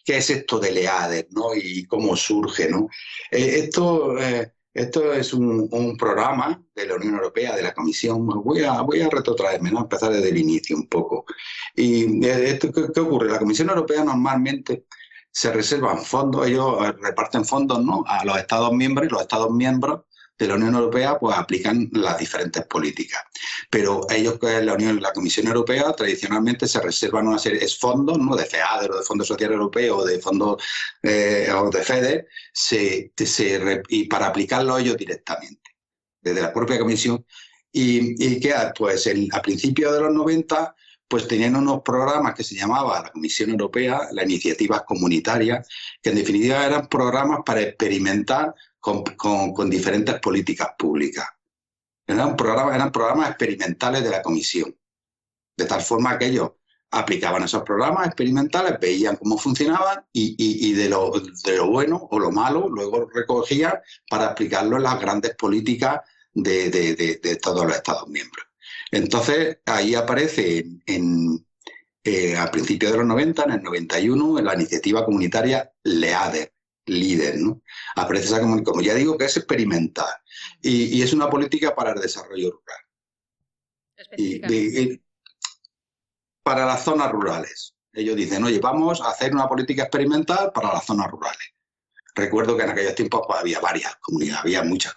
es esto de LEADER, ¿no? Y cómo surge, ¿no? Esto es un programa de la Unión Europea, de la Comisión. Voy a retrotraerme, ¿no? Empezar desde el inicio un poco. Y ¿qué ocurre? La Comisión Europea normalmente se reservan fondos, ellos reparten fondos, ¿no? A los Estados miembros, y los Estados miembros de la Unión Europea, pues aplican las diferentes políticas. Pero ellos, la Comisión Europea, tradicionalmente se reservan una serie de fondos, ¿no?, de FEADER o de Fondo Social Europeo o de fondos o de FEDER, y para aplicarlo ellos directamente, desde la propia Comisión. ¿Y qué hace? Pues a principios de los 90 pues tenían unos programas que se llamaba la Comisión Europea, las iniciativas comunitarias, que en definitiva eran programas para experimentar con diferentes políticas públicas. Eran programas experimentales de la Comisión, de tal forma que ellos aplicaban esos programas experimentales, veían cómo funcionaban y de lo bueno o lo malo luego recogían para aplicarlo en las grandes políticas de todos los Estados miembros. Entonces, ahí aparece a principios de los 90, en el 91, en la iniciativa comunitaria LEADER, ¿no? Aparece esa, como ya digo, que es experimental y es una política para el desarrollo rural. Para las zonas rurales. Ellos dicen, oye, vamos a hacer una política experimental para las zonas rurales. Recuerdo que en aquellos tiempos pues, había varias comunidades, había muchas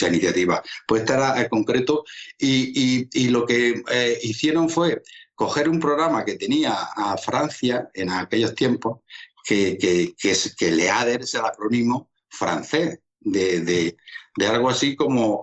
iniciativas. Pues esta era en concreto y lo que hicieron fue coger un programa que tenía a Francia en aquellos tiempos, que LEADER es el acrónimo francés de algo así como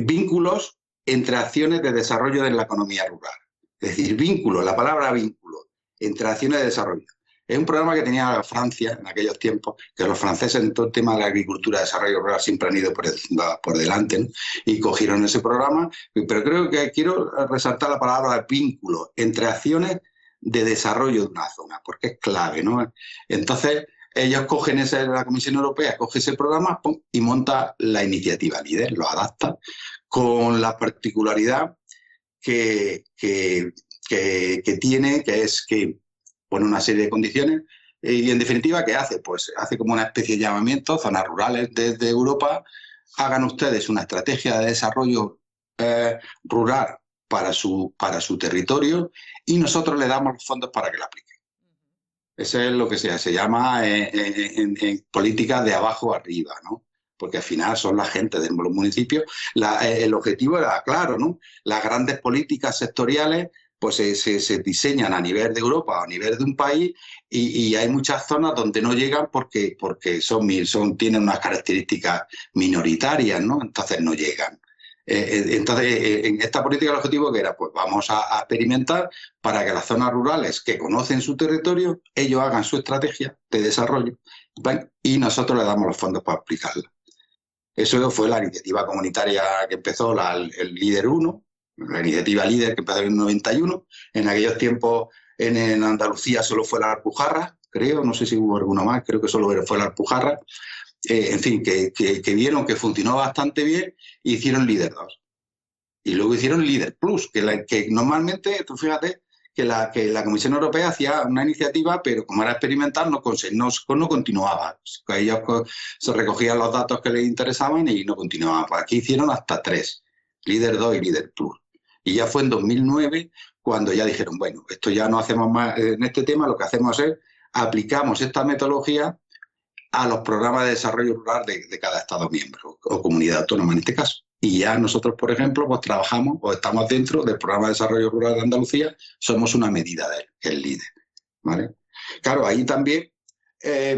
vínculos entre acciones de desarrollo de la economía rural. Es decir, vínculo, la palabra vínculo, entre acciones de desarrollo. Es un programa que tenía Francia en aquellos tiempos, que los franceses en todo el tema de la agricultura y desarrollo rural siempre han ido por delante, ¿no? Y cogieron ese programa, pero creo que quiero resaltar la palabra vínculo entre acciones de desarrollo de una zona, porque es clave, ¿no? Entonces, ellos cogen la Comisión Europea coge ese programa y monta la iniciativa LEADER, lo adapta con la particularidad que tiene, que es que pone una serie de condiciones y en definitiva, ¿qué hace? Pues hace como una especie de llamamiento, zonas rurales desde Europa, hagan ustedes una estrategia de desarrollo rural para su territorio y nosotros le damos los fondos para que la apliquen. Eso es lo que se llama en política de abajo arriba, ¿no? Porque al final son la gente de los municipios. El objetivo era claro, ¿no? Las grandes políticas sectoriales pues se diseñan a nivel de Europa o a nivel de un país y hay muchas zonas donde no llegan porque tienen unas características minoritarias, ¿no? Entonces no llegan. Entonces, en esta política el objetivo que era, pues vamos a experimentar para que las zonas rurales que conocen su territorio, ellos hagan su estrategia de desarrollo, ¿ven? Y nosotros les damos los fondos para aplicarla. Eso fue la iniciativa comunitaria que empezó, el LEADER 1, la iniciativa LEADER que empezó en el 91. En aquellos tiempos en Andalucía solo fue la Alpujarra, creo, no sé si hubo alguno más, creo que solo fue la Alpujarra. En fin, que vieron que funcionó bastante bien y hicieron LEADER 2. Y luego hicieron LEADER Plus, que normalmente, tú fíjate, que la Comisión Europea hacía una iniciativa, pero como era experimental, no continuaba. Ellos se recogían los datos que les interesaban y no continuaban. Pues aquí hicieron hasta 3, LEADER 2 y LEADER Plus. Y ya fue en 2009 cuando ya dijeron, bueno, esto ya no hacemos más en este tema, lo que hacemos es aplicamos esta metodología a los programas de desarrollo rural de cada Estado miembro o comunidad autónoma en este caso. Y ya nosotros, por ejemplo, pues trabajamos o estamos dentro del programa de desarrollo rural de Andalucía, somos una medida de él, que es LEADER, ¿vale? Claro, ahí también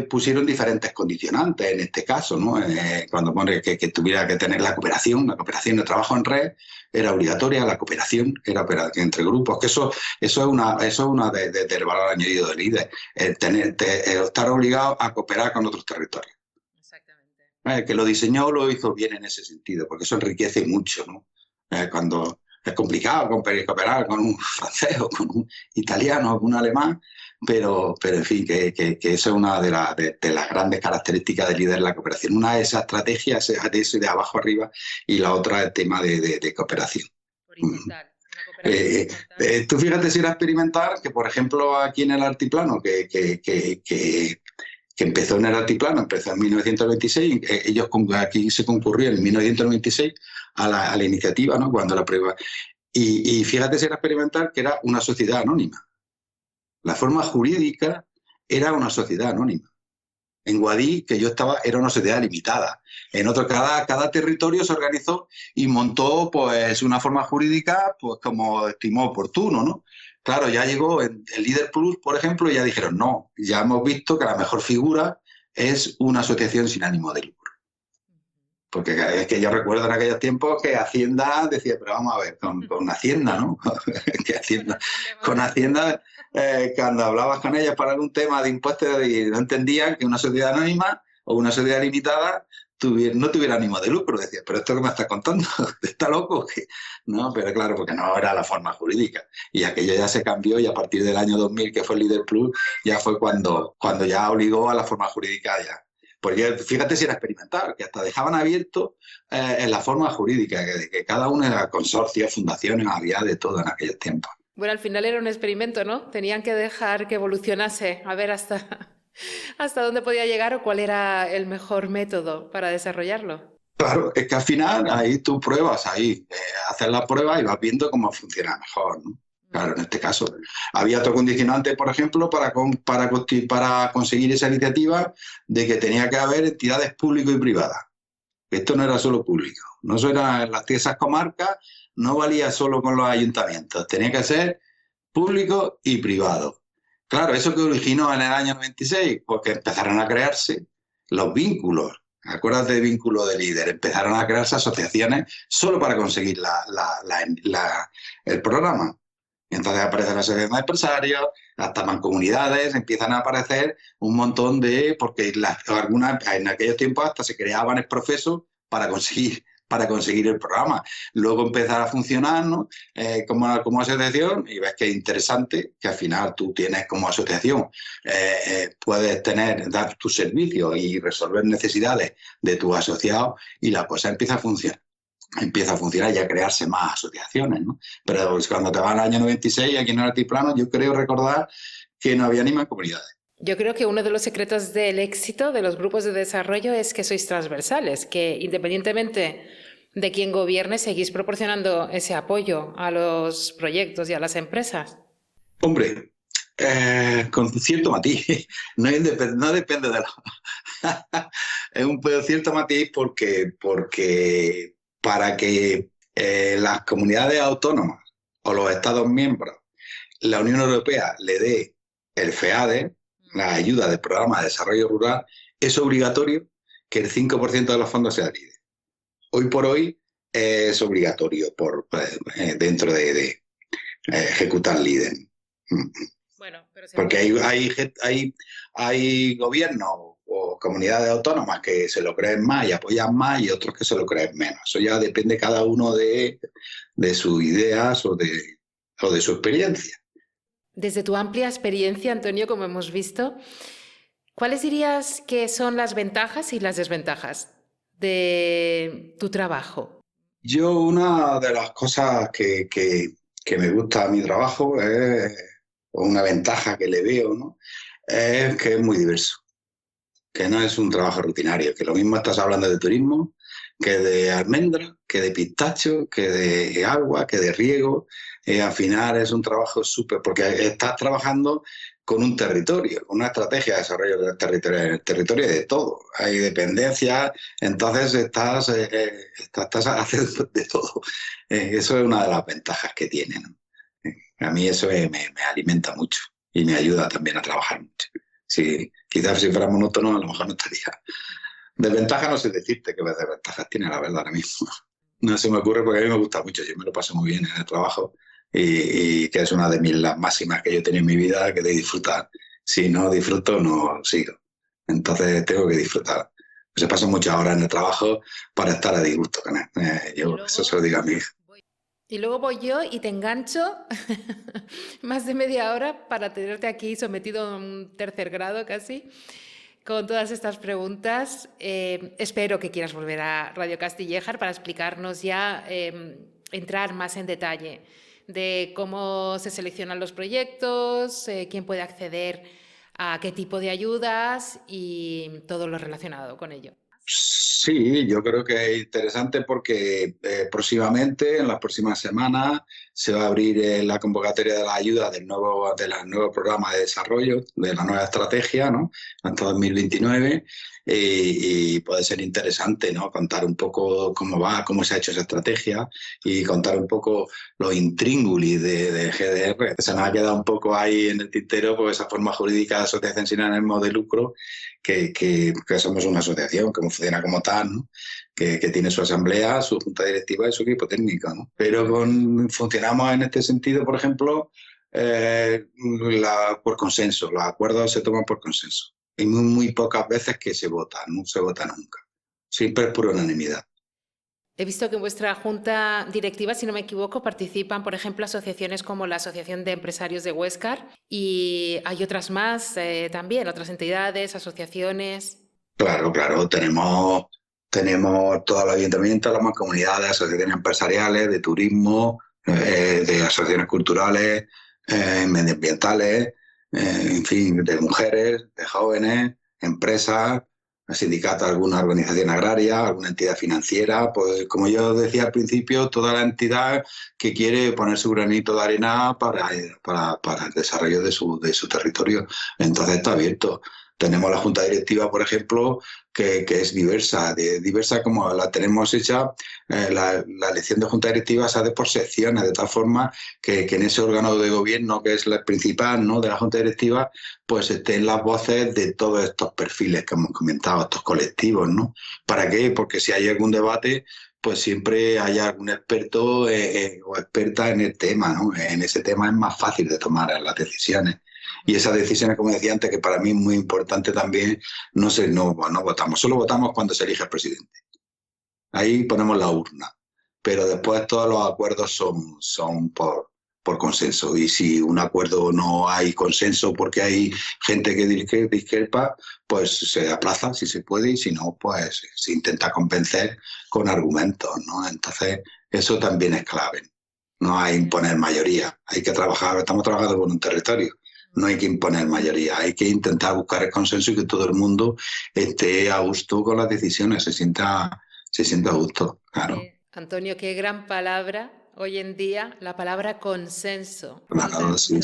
pusieron diferentes condicionantes en este caso, ¿no? Cuando pone que tuviera que tener la cooperación de trabajo en red era obligatoria, la cooperación era entre grupos, que eso es una del valor añadido del LEADER, estar obligado a cooperar con otros territorios. Exactamente. Que lo diseñó lo hizo bien en ese sentido, porque eso enriquece mucho, ¿no? Cuando es complicado cooperar con un francés o con un italiano o con un alemán, pero en fin, que eso es una de las grandes características del LEADER, la cooperación. Una es esa estrategia, ese de abajo arriba, y la otra el tema de cooperación. Horizontal. Tú fíjate si era experimental, que por ejemplo aquí en el altiplano, que empezó en el altiplano, empezó en 1926, aquí se concurrió en 1996 a la iniciativa, ¿no? Cuando la prueba. Y fíjate si era experimental, que era una sociedad anónima. La forma jurídica era una sociedad anónima. En Guadix, que yo estaba, era una sociedad limitada. En otro, cada territorio se organizó y montó pues una forma jurídica pues como estimó oportuno, ¿no? Claro, ya llegó el Líder Plus, por ejemplo, y ya dijeron, no, ya hemos visto que la mejor figura es una asociación sin ánimo de lucro. Porque es que yo recuerdo en aquellos tiempos que Hacienda decía, pero vamos a ver, con Hacienda, ¿no? Que Hacienda, con Hacienda, cuando hablabas con ellos para algún tema de impuestos y no entendían que una sociedad anónima o una sociedad limitada no tuviera ánimo de lucro. Decía, pero esto que me estás contando, ¿está loco? No, pero claro, porque no era la forma jurídica. Y aquello ya se cambió y a partir del año 2000, que fue el Líder Plus, ya fue cuando ya obligó a la forma jurídica ya. Porque fíjate si era experimental, que hasta dejaban abierto en la forma jurídica, que cada uno era consorcios, fundaciones, había de todo en aquellos tiempos. Bueno, al final era un experimento, ¿no? Tenían que dejar que evolucionase, a ver hasta dónde podía llegar o cuál era el mejor método para desarrollarlo. Claro, es que al final ahí tú pruebas, haces la prueba y vas viendo cómo funciona mejor, ¿no? Claro, en este caso. Había otro condicionante, por ejemplo, para conseguir esa iniciativa de que tenía que haber entidades públicas y privadas. Esto no era solo público, no era en esas comarcas, no valía solo con los ayuntamientos, tenía que ser público y privado. Claro, eso que originó en el año 96, porque empezaron a crearse los vínculos. Acuérdate de vínculo de líder, empezaron a crearse asociaciones solo para conseguir el programa. Y entonces aparecen las asociaciones de empresarios, hasta mancomunidades, empiezan a aparecer un montón porque algunas en aquellos tiempos hasta se creaban el proceso para conseguir el programa. Luego empezar a funcionar, ¿no? Como asociación, y ves que es interesante que al final tú tienes como asociación, puedes dar tus servicios y resolver necesidades de tus asociados y la cosa empieza a funcionar y a crearse más asociaciones, ¿no? Pero cuando te vas al año 96, aquí en el Altiplano, yo creo recordar que no había ni más comunidades. Yo creo que uno de los secretos del éxito de los grupos de desarrollo es que sois transversales, que independientemente de quién gobierne, seguís proporcionando ese apoyo a los proyectos y a las empresas. Hombre, con cierto matiz, no depende de es un cierto matiz porque para que las comunidades autónomas o los Estados miembros, la Unión Europea le dé el FEADE, la ayuda del Programa de Desarrollo Rural, es obligatorio que el 5% de los fondos sea LIDE. Hoy por hoy es obligatorio dentro de ejecutar LIDE. Bueno, pero porque hay gobiernos o comunidades autónomas que se lo creen más y apoyan más y otros que se lo creen menos. Eso ya depende cada uno de sus ideas o de su experiencia. Desde tu amplia experiencia, Antonio, como hemos visto, ¿cuáles dirías que son las ventajas y las desventajas de tu trabajo? Yo una de las cosas que me gusta a mi trabajo o una ventaja que le veo, ¿no? Es que es muy diverso, que no es un trabajo rutinario, que lo mismo estás hablando de turismo, que de almendra, que de pistacho, que de agua, que de riego. Al final es un trabajo súper, porque estás trabajando con un territorio, con una estrategia de desarrollo del territorio, en el territorio de todo. Hay dependencias, entonces estás haciendo de todo. Eso es una de las ventajas que tiene, ¿no? A mí eso me alimenta mucho y me ayuda también a trabajar mucho. Sí, quizás si fuera monótono a lo mejor no estaría. Desventaja no sé decirte qué desventajas tiene, la verdad, ahora mismo. No se me ocurre porque a mí me gusta mucho, yo me lo paso muy bien en el trabajo y que es una de las máximas que yo he tenido en mi vida, que de disfrutar. Si no disfruto, no sigo. Entonces tengo que disfrutar. Se paso muchas horas en el trabajo para estar a disgusto con él. Eso se lo digo a mi hija. Y luego voy yo y te engancho más de media hora para tenerte aquí sometido a un tercer grado casi, con todas estas preguntas. Espero que quieras volver a Radio Castillejar para explicarnos ya, entrar más en detalle de cómo se seleccionan los proyectos, quién puede acceder a qué tipo de ayudas y todo lo relacionado con ello. Sí, yo creo que es interesante porque próximamente, en las próximas semanas, se va a abrir la convocatoria de la ayuda del nuevo programa de desarrollo, de la nueva estrategia, ¿no? Hasta 2029. Y puede ser interesante, ¿no? Contar un poco cómo va, cómo se ha hecho esa estrategia y contar un poco los intríngulis de GDR. Se nos ha quedado un poco ahí en el tintero por esa forma jurídica de asociación sin ánimo de lucro, que somos una asociación que funciona como tal, ¿no? Que tiene su asamblea, su junta directiva y su equipo técnico, ¿no? Pero funcionamos en este sentido, por ejemplo, por consenso. Los acuerdos se toman por consenso. Hay muy pocas veces que se vota, no se vota nunca. Siempre es por unanimidad. He visto que en vuestra junta directiva, si no me equivoco, participan, por ejemplo, asociaciones como la Asociación de Empresarios de Huéscar y hay otras más también, otras entidades, asociaciones. Claro. Tenemos todos los ayuntamientos, las mancomunidades, asociaciones empresariales, de turismo, de asociaciones culturales, medioambientales, en fin, de mujeres, de jóvenes, empresas, sindicatos, alguna organización agraria, alguna entidad financiera. Pues como yo decía al principio, toda la entidad que quiere poner su granito de arena para el desarrollo de su territorio. Entonces está abierto. Tenemos la junta directiva, por ejemplo, que es diversa como la tenemos hecha. La elección de junta directiva se hace por secciones, de tal forma que en ese órgano de gobierno, que es el principal, ¿no?, de la junta directiva, pues estén las voces de todos estos perfiles que hemos comentado, estos colectivos, ¿no? ¿Para qué? Porque si hay algún debate, pues siempre hay algún experto o experta en el tema, ¿no? En ese tema es más fácil de tomar las decisiones. Y esas decisiones, como decía antes, que para mí es muy importante también, no votamos. Solo votamos cuando se elige el presidente. Ahí ponemos la urna. Pero después todos los acuerdos son por consenso. Y si un acuerdo no hay consenso porque hay gente que discrepa, pues se aplaza si se puede, y si no, pues se intenta convencer con argumentos, ¿no? Entonces, eso también es clave. No hay imponer mayoría. Hay que trabajar, estamos trabajando con un territorio. No hay que imponer mayoría, hay que intentar buscar el consenso y que todo el mundo esté a gusto con las decisiones, se sienta a gusto, claro. Antonio, qué gran palabra hoy en día, la palabra consenso. Claro, sí.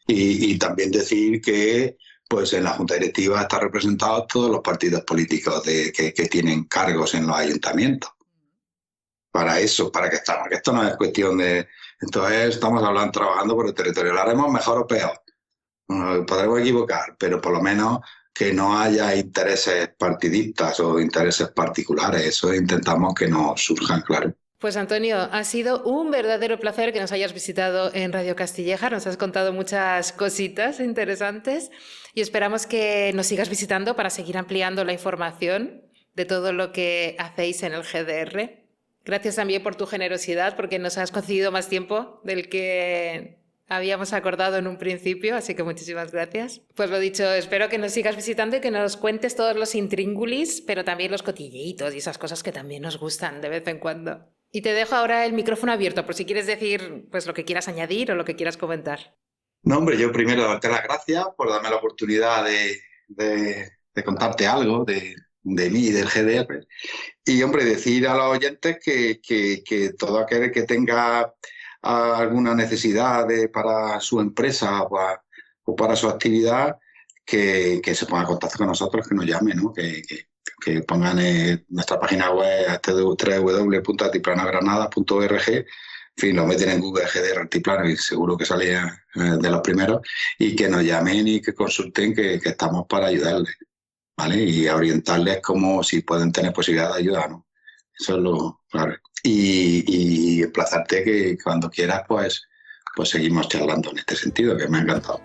Y también decir que pues en la Junta Directiva están representados todos los partidos políticos que tienen cargos en los ayuntamientos. Para eso, para que estamos, que esto no es cuestión de... Entonces estamos trabajando por el territorio. ¿Lo haremos mejor o peor? Podremos equivocar, pero por lo menos que no haya intereses partidistas o intereses particulares. Eso intentamos que no surjan, claro. Pues Antonio, ha sido un verdadero placer que nos hayas visitado en Radio Castillejar. Nos has contado muchas cositas interesantes y esperamos que nos sigas visitando para seguir ampliando la información de todo lo que hacéis en el GDR. Gracias también por tu generosidad, porque nos has concedido más tiempo del que habíamos acordado en un principio, así que muchísimas gracias. Pues lo dicho, espero que nos sigas visitando y que nos cuentes todos los intríngulis, pero también los cotilleítos y esas cosas que también nos gustan de vez en cuando. Y te dejo ahora el micrófono abierto por si quieres decir pues lo que quieras añadir o lo que quieras comentar. No, hombre, yo primero darte las gracias por darme la oportunidad de contarte algo de mí y del GDR. Y, hombre, decir a los oyentes que todo aquel que tenga alguna necesidad para su empresa o para su actividad, que se ponga en contacto con nosotros, que nos llamen, ¿no? Que pongan en nuestra página web www.altiplanogranada.org. En fin, lo meten en Google GDR Altiplano y seguro que salía de los primeros, y que nos llamen y que consulten, que estamos para ayudarles, ¿vale? Y a orientarles como si pueden tener posibilidad de ayuda, ¿no? Eso es lo claro. Y emplazarte que cuando quieras, pues seguimos charlando en este sentido, que me ha encantado.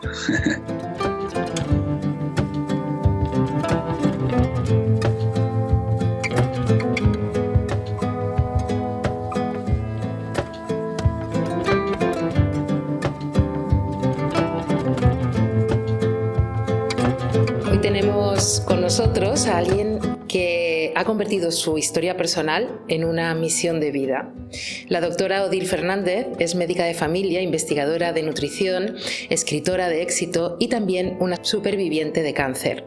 Hoy tenemos con nosotros a alguien que ha convertido su historia personal en una misión de vida. La doctora Odile Fernández es médica de familia, investigadora de nutrición, escritora de éxito y también una superviviente de cáncer.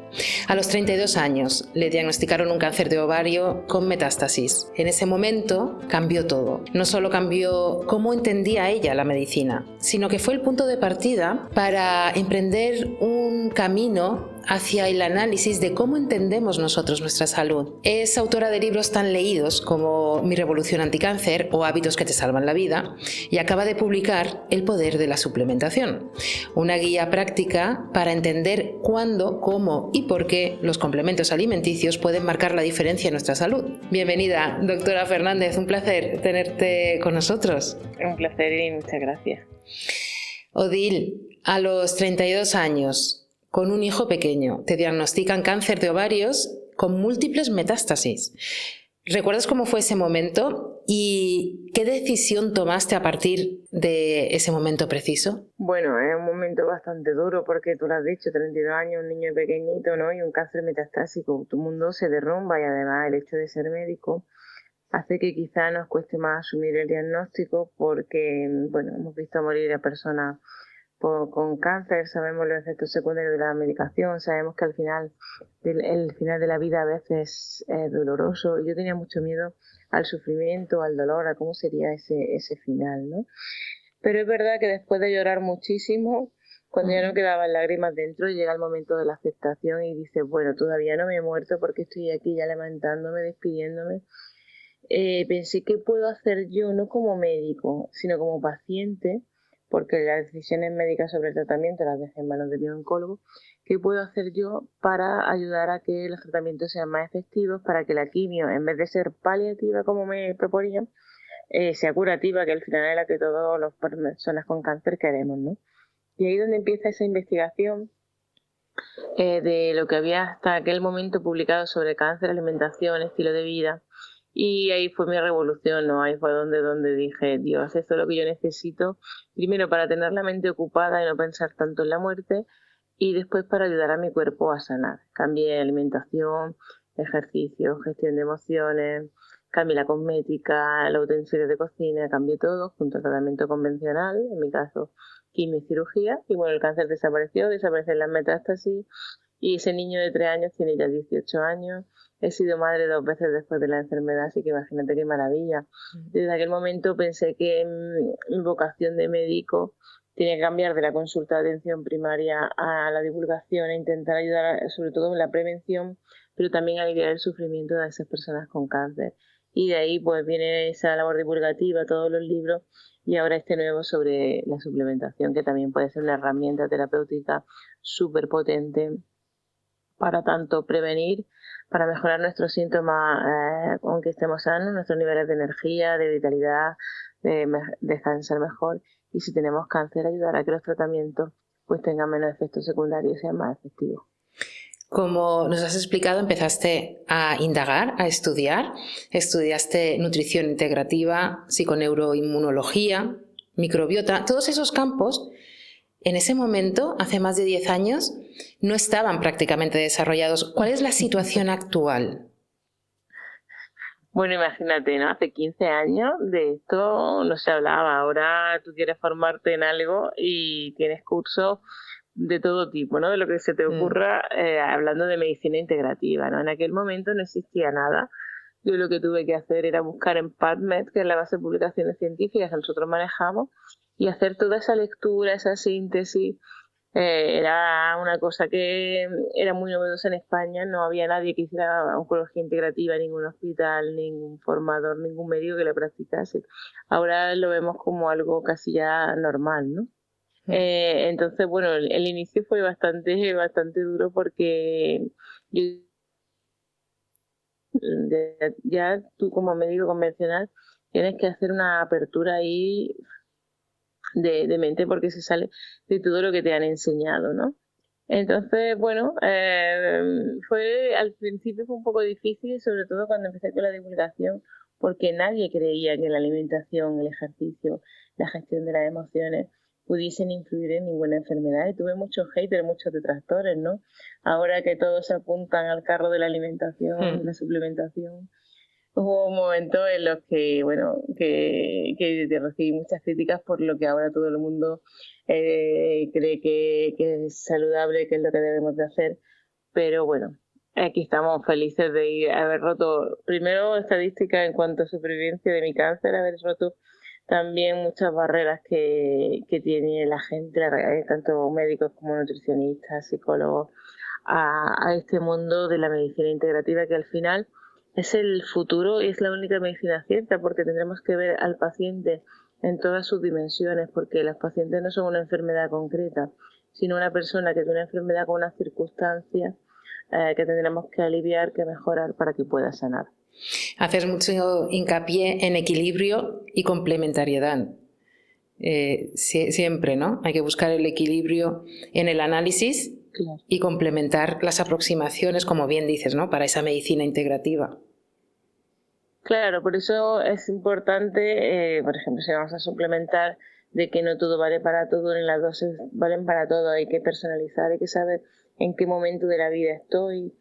A los 32 años le diagnosticaron un cáncer de ovario con metástasis. En ese momento cambió todo. No solo cambió cómo entendía ella la medicina, sino que fue el punto de partida para emprender un camino hacia el análisis de cómo entendemos nosotros nuestra salud. Es autora de libros tan leídos como Mi revolución anticáncer o Hábitos que te salvan la vida y acaba de publicar El poder de la suplementación, una guía práctica para entender cuándo, cómo y por qué los complementos alimenticios pueden marcar la diferencia en nuestra salud. Bienvenida, doctora Fernández, un placer tenerte con nosotros. Un placer y muchas gracias. Odile, a los 32 años, con un hijo pequeño, te diagnostican cáncer de ovarios con múltiples metástasis. ¿Recuerdas cómo fue ese momento y qué decisión tomaste a partir de ese momento preciso? Bueno, es un momento bastante duro porque tú lo has dicho, 32 años, un niño pequeñito, ¿no? Y un cáncer metastásico, tu mundo se derrumba y además el hecho de ser médico hace que quizá nos cueste más asumir el diagnóstico porque, bueno, hemos visto morir a personas con cáncer, sabemos los efectos secundarios de la medicación, sabemos que al final, el final de la vida a veces es doloroso. Yo tenía mucho miedo al sufrimiento, al dolor, a cómo sería ese final, ¿no? Pero es verdad que después de llorar muchísimo, cuando ya no quedaban lágrimas dentro, llega el momento de la aceptación y dices, bueno, todavía no me he muerto porque estoy aquí ya lamentándome, despidiéndome. Pensé, ¿qué puedo hacer yo? No como médico, sino como paciente, porque las decisiones médicas sobre el tratamiento las dejé en manos de mi oncólogo. ¿Qué puedo hacer yo para ayudar a que los tratamientos sean más efectivos, para que la quimio, en vez de ser paliativa como me proponían, sea curativa, que al final es la que todas las personas con cáncer queremos, ¿no? Y ahí es donde empieza esa investigación de lo que había hasta aquel momento publicado sobre cáncer, alimentación, estilo de vida. Y ahí fue mi revolución, ¿no? Ahí fue donde dije, Dios, esto es lo que yo necesito, primero para tener la mente ocupada y no pensar tanto en la muerte, y después para ayudar a mi cuerpo a sanar. Cambié alimentación, ejercicio, gestión de emociones, cambié la cosmética, los utensilios de cocina, cambié todo junto al tratamiento convencional, en mi caso quimio y cirugía, y bueno, el cáncer desaparecen las metástasis, y ese niño de 3 años tiene ya 18 años. He sido madre 2 veces después de la enfermedad, así que imagínate qué maravilla. Desde aquel momento pensé que mi vocación de médico tenía que cambiar de la consulta de atención primaria a la divulgación e intentar ayudar sobre todo en la prevención, pero también a aliviar el sufrimiento de esas personas con cáncer. Y de ahí pues viene esa labor divulgativa, todos los libros, y ahora este nuevo sobre la suplementación, que también puede ser una herramienta terapéutica súper potente para tanto prevenir, para mejorar nuestros síntomas, aunque estemos sanos, nuestros niveles de energía, de vitalidad, de descansar mejor, y si tenemos cáncer, ayudar a que los tratamientos pues tengan menos efectos secundarios y sean más efectivos. Como nos has explicado, empezaste a indagar, a estudiar. Estudiaste nutrición integrativa, psiconeuroinmunología, microbiota, todos esos campos. En ese momento, hace más de 10 años, no estaban prácticamente desarrollados. ¿Cuál es la situación actual? Bueno, imagínate, ¿no? Hace 15 años de esto no se hablaba. Ahora tú quieres formarte en algo y tienes cursos de todo tipo, ¿no? De lo que se te ocurra, hablando de medicina integrativa, ¿no? En aquel momento no existía nada. Yo lo que tuve que hacer era buscar en PubMed, que es la base de publicaciones científicas que nosotros manejamos, y hacer toda esa lectura, esa síntesis. Era una cosa que era muy novedosa en España, no había nadie que hiciera oncología integrativa, ningún hospital, ningún formador, ningún médico que la practicase. Ahora lo vemos como algo casi ya normal, ¿no? Entonces, bueno, el inicio fue bastante duro porque ya tú como médico convencional tienes que hacer una apertura ahí de mente porque se sale de todo lo que te han enseñado, ¿no? Entonces, bueno, al principio fue un poco difícil, sobre todo cuando empecé con la divulgación, porque nadie creía que la alimentación, el ejercicio, la gestión de las emociones pudiesen influir en ninguna enfermedad. Y tuve muchos haters, muchos detractores, ¿no? Ahora que todos se apuntan al carro de la alimentación, de la suplementación, hubo momentos en los que, bueno, que recibí muchas críticas por lo que ahora todo el mundo cree que es saludable, que es lo que debemos de hacer. Pero bueno, aquí estamos felices de haber roto, primero, estadísticas en cuanto a supervivencia de mi cáncer, haber roto también muchas barreras que tiene la gente, tanto médicos como nutricionistas, psicólogos, a este mundo de la medicina integrativa, que al final es el futuro y es la única medicina cierta, porque tendremos que ver al paciente en todas sus dimensiones, porque los pacientes no son una enfermedad concreta, sino una persona que tiene una enfermedad con unas circunstancias que tendremos que aliviar, que mejorar para que pueda sanar. Haces mucho hincapié en equilibrio y complementariedad. Siempre, ¿no? Hay que buscar el equilibrio en el análisis, claro, y complementar las aproximaciones, como bien dices, ¿no? Para esa medicina integrativa. Claro, por eso es importante, por ejemplo, si vamos a suplementar, de que no todo vale para todo, ni las dosis valen para todo, hay que personalizar, hay que saber en qué momento de la vida estoy,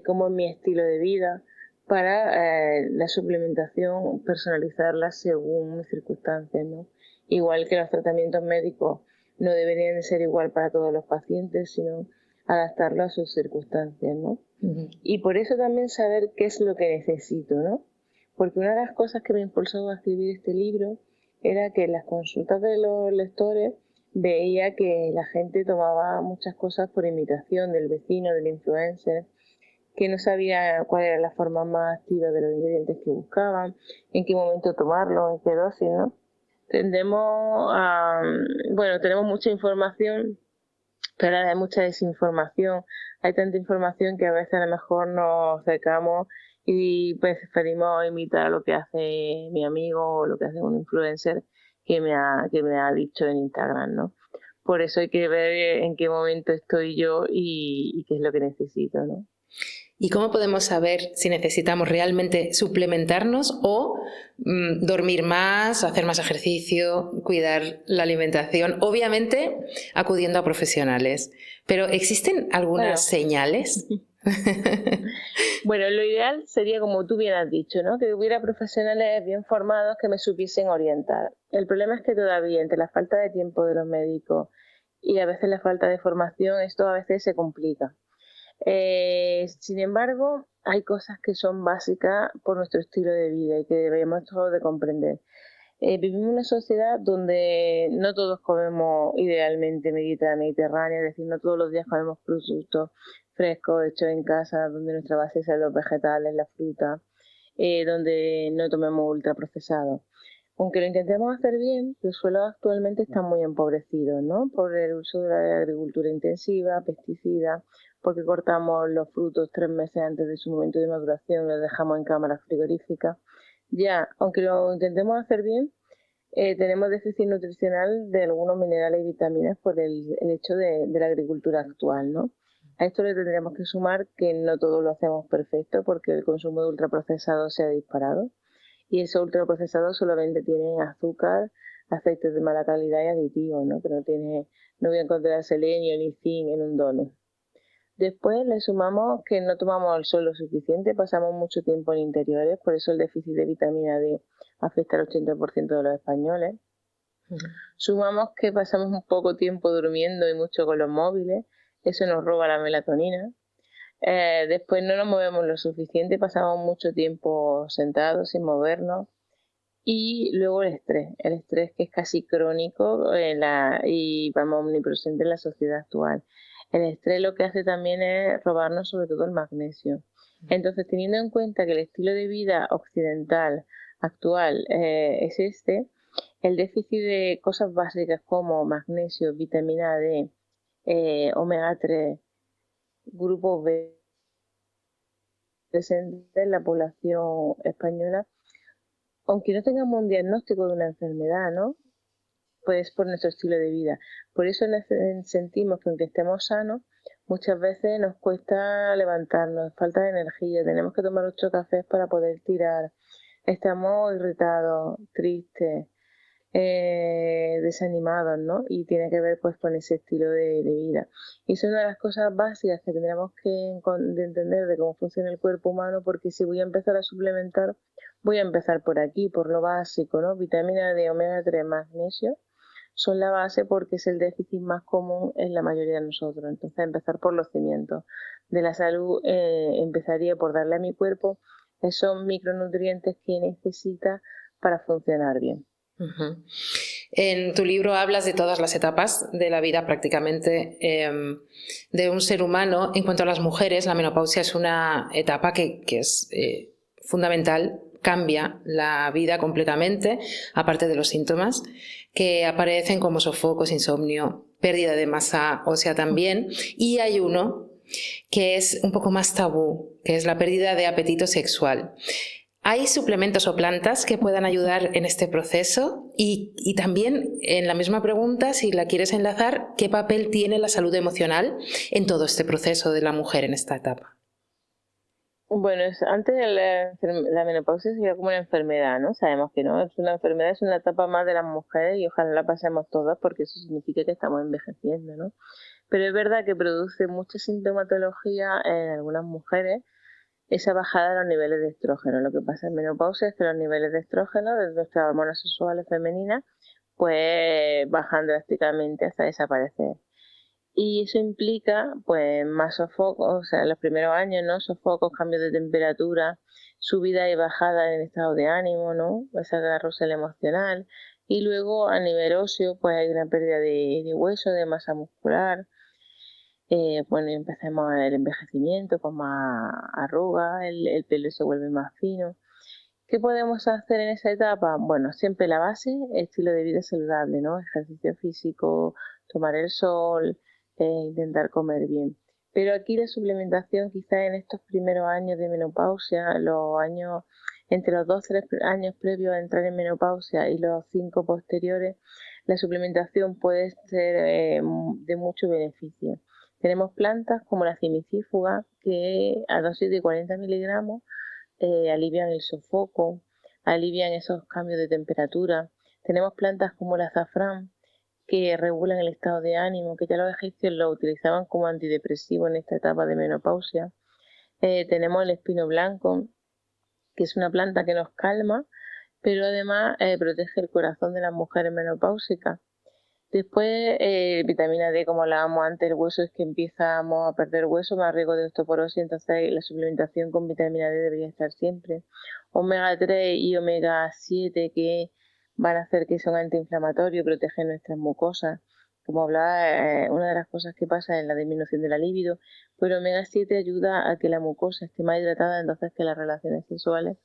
cómo es mi estilo de vida, para la suplementación personalizarla según mis circunstancias, ¿no? Igual que los tratamientos médicos no deberían de ser igual para todos los pacientes, sino adaptarlo a sus circunstancias, ¿no? Uh-huh. Y por eso también saber qué es lo que necesito, ¿no? Porque una de las cosas que me impulsó a escribir este libro era que en las consultas de los lectores veía que la gente tomaba muchas cosas por imitación del vecino, del influencer, que no sabía cuál era la forma más activa de los ingredientes que buscaban, en qué momento tomarlo, en qué dosis, ¿no? Tenemos mucha información, pero hay mucha desinformación. Hay tanta información que a veces a lo mejor nos acercamos y preferimos imitar lo que hace mi amigo o lo que hace un influencer que me ha dicho en Instagram, ¿no? Por eso hay que ver en qué momento estoy yo y qué es lo que necesito, ¿no? ¿Y cómo podemos saber si necesitamos realmente suplementarnos o dormir más, hacer más ejercicio, cuidar la alimentación? Obviamente acudiendo a profesionales, pero ¿existen algunas señales? Bueno, lo ideal sería, como tú bien has dicho, ¿no? Que hubiera profesionales bien formados que me supiesen orientar. El problema es que todavía, entre la falta de tiempo de los médicos y a veces la falta de formación, esto a veces se complica. Sin embargo, hay cosas que son básicas por nuestro estilo de vida y que debemos todos de comprender. Vivimos en una sociedad donde no todos comemos idealmente mediterránea, es decir, no todos los días comemos productos frescos hechos en casa, donde nuestra base son los vegetales, la fruta, donde no tomemos ultraprocesados. Aunque lo intentemos hacer bien, los suelos actualmente están muy empobrecidos, ¿no? Por el uso de la agricultura intensiva, pesticidas, porque cortamos los frutos 3 meses antes de su momento de maduración y los dejamos en cámaras frigoríficas. Ya, aunque lo intentemos hacer bien, tenemos déficit nutricional de algunos minerales y vitaminas por el hecho de la agricultura actual, ¿no? A esto le tendríamos que sumar que no todo lo hacemos perfecto porque el consumo de ultraprocesados se ha disparado y esos ultraprocesados solamente tienen azúcar, aceites de mala calidad y aditivos, ¿no? Que no voy a encontrar selenio ni zinc en un donut. Después le sumamos que no tomamos el sol lo suficiente, pasamos mucho tiempo en interiores, por eso el déficit de vitamina D afecta al 80% de los españoles. Uh-huh. Sumamos que pasamos un poco tiempo durmiendo y mucho con los móviles, eso nos roba la melatonina. Después no nos movemos lo suficiente, pasamos mucho tiempo sentados sin movernos. Y luego el estrés que es casi crónico y vamos omnipresente en la sociedad actual. El estrés lo que hace también es robarnos sobre todo el magnesio. Entonces, teniendo en cuenta que el estilo de vida occidental actual es el déficit de cosas básicas como magnesio, vitamina D, omega 3, grupo B, presente en la población española, aunque no tengamos un diagnóstico de una enfermedad, ¿no? Pues por nuestro estilo de vida. Por eso sentimos que aunque estemos sanos, muchas veces nos cuesta levantarnos, falta de energía, tenemos que tomar 8 cafés para poder tirar, estamos irritados, tristes, desanimados, ¿no? Y tiene que ver pues con ese estilo de vida. Y es una de las cosas básicas que tendríamos de entender de cómo funciona el cuerpo humano, porque si voy a empezar a suplementar, voy a empezar por aquí, por lo básico, ¿no? Vitamina D, omega 3, magnesio, son la base porque es el déficit más común en la mayoría de nosotros. Entonces, empezar por los cimientos de la salud, empezaría por darle a mi cuerpo esos micronutrientes que necesita para funcionar bien. Uh-huh. En tu libro hablas de todas las etapas de la vida prácticamente de un ser humano. En cuanto a las mujeres, la menopausia es una etapa que es fundamental, cambia la vida completamente, aparte de los síntomas que aparecen como sofocos, insomnio, pérdida de masa ósea también, y hay uno que es un poco más tabú, que es la pérdida de apetito sexual. ¿Hay suplementos o plantas que puedan ayudar en este proceso? Y también, en la misma pregunta, si la quieres enlazar, ¿qué papel tiene la salud emocional en todo este proceso de la mujer en esta etapa? Bueno, antes la menopausia sería como una enfermedad, ¿no? Sabemos que no, es una enfermedad, es una etapa más de las mujeres y ojalá la pasemos todas porque eso significa que estamos envejeciendo, ¿no? Pero es verdad que produce mucha sintomatología en algunas mujeres esa bajada de los niveles de estrógeno. Lo que pasa en menopausia es que los niveles de estrógeno de nuestras hormonas sexuales femeninas pues bajan drásticamente hasta desaparecer. Y eso implica pues más sofocos, o sea, en los primeros años, ¿no? Sofocos, cambios de temperatura, subida y bajada en el estado de ánimo, ¿no? Esa carrusel emocional. Y luego a nivel óseo pues hay una pérdida de hueso, de masa muscular. Bueno, empecemos el envejecimiento con más arrugas, el pelo se vuelve más fino. ¿Qué podemos hacer en esa etapa? Bueno, siempre la base, estilo de vida saludable, ¿no? Ejercicio físico, tomar el sol, intentar comer bien. Pero aquí la suplementación, quizás en estos primeros años de menopausia, los años entre los 2-3 años previos a entrar en menopausia y los 5 posteriores, la suplementación puede ser de mucho beneficio. Tenemos plantas como la cimicífuga, que a dosis de 40 miligramos alivian el sofoco, alivian esos cambios de temperatura. Tenemos plantas como el azafrán, que regulan el estado de ánimo, que ya los egipcios lo utilizaban como antidepresivo en esta etapa de menopausia. Tenemos el espino blanco, que es una planta que nos calma, pero además protege el corazón de las mujeres menopáusicas. Después, vitamina D, como hablábamos antes, el hueso es que empezamos a perder hueso, más riesgo de osteoporosis, entonces la suplementación con vitamina D debería estar siempre. Omega 3 y omega 7 que van a hacer que son antiinflamatorios, protegen nuestras mucosas. Como hablaba, una de las cosas que pasa es la disminución de la libido, pero omega 7 ayuda a que la mucosa esté más hidratada, entonces que las relaciones sexuales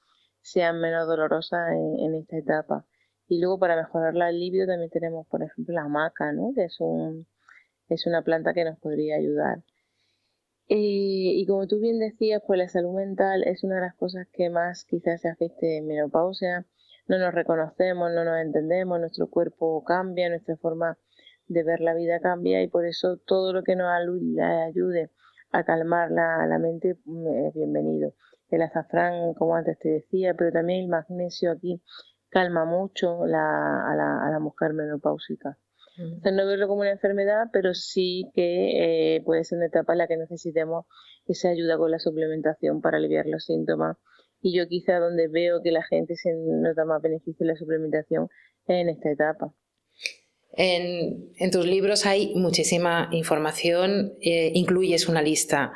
sean menos dolorosas en esta etapa. Y luego para mejorar la libido también tenemos, por ejemplo, la maca, ¿no? Que es una planta que nos podría ayudar. Y como tú bien decías, pues la salud mental es una de las cosas que más quizás se afecte en menopausia. No nos reconocemos, no nos entendemos, nuestro cuerpo cambia, nuestra forma de ver la vida cambia y por eso todo lo que nos ayude a calmar la mente es bienvenido. El azafrán, como antes te decía, pero también el magnesio aquí calma mucho a la mujer menopáusica. Entonces no verlo como una enfermedad, pero sí que puede ser una etapa en la que necesitemos esa ayuda con la suplementación para aliviar los síntomas. Y yo quizá donde veo que la gente se nota más beneficio en la suplementación es en esta etapa. En tus libros hay muchísima información, incluyes una lista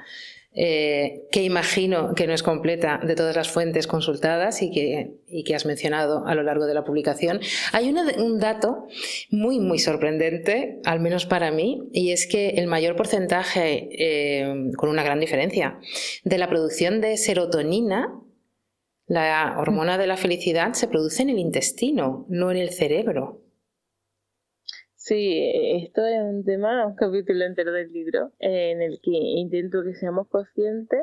que imagino que no es completa de todas las fuentes consultadas y que has mencionado a lo largo de la publicación. Hay un dato muy, muy sorprendente, al menos para mí, y es que el mayor porcentaje, con una gran diferencia, de la producción de serotonina, la hormona de la felicidad, se produce en el intestino, no en el cerebro. Sí, esto es un tema, un capítulo entero del libro, en el que intento que seamos conscientes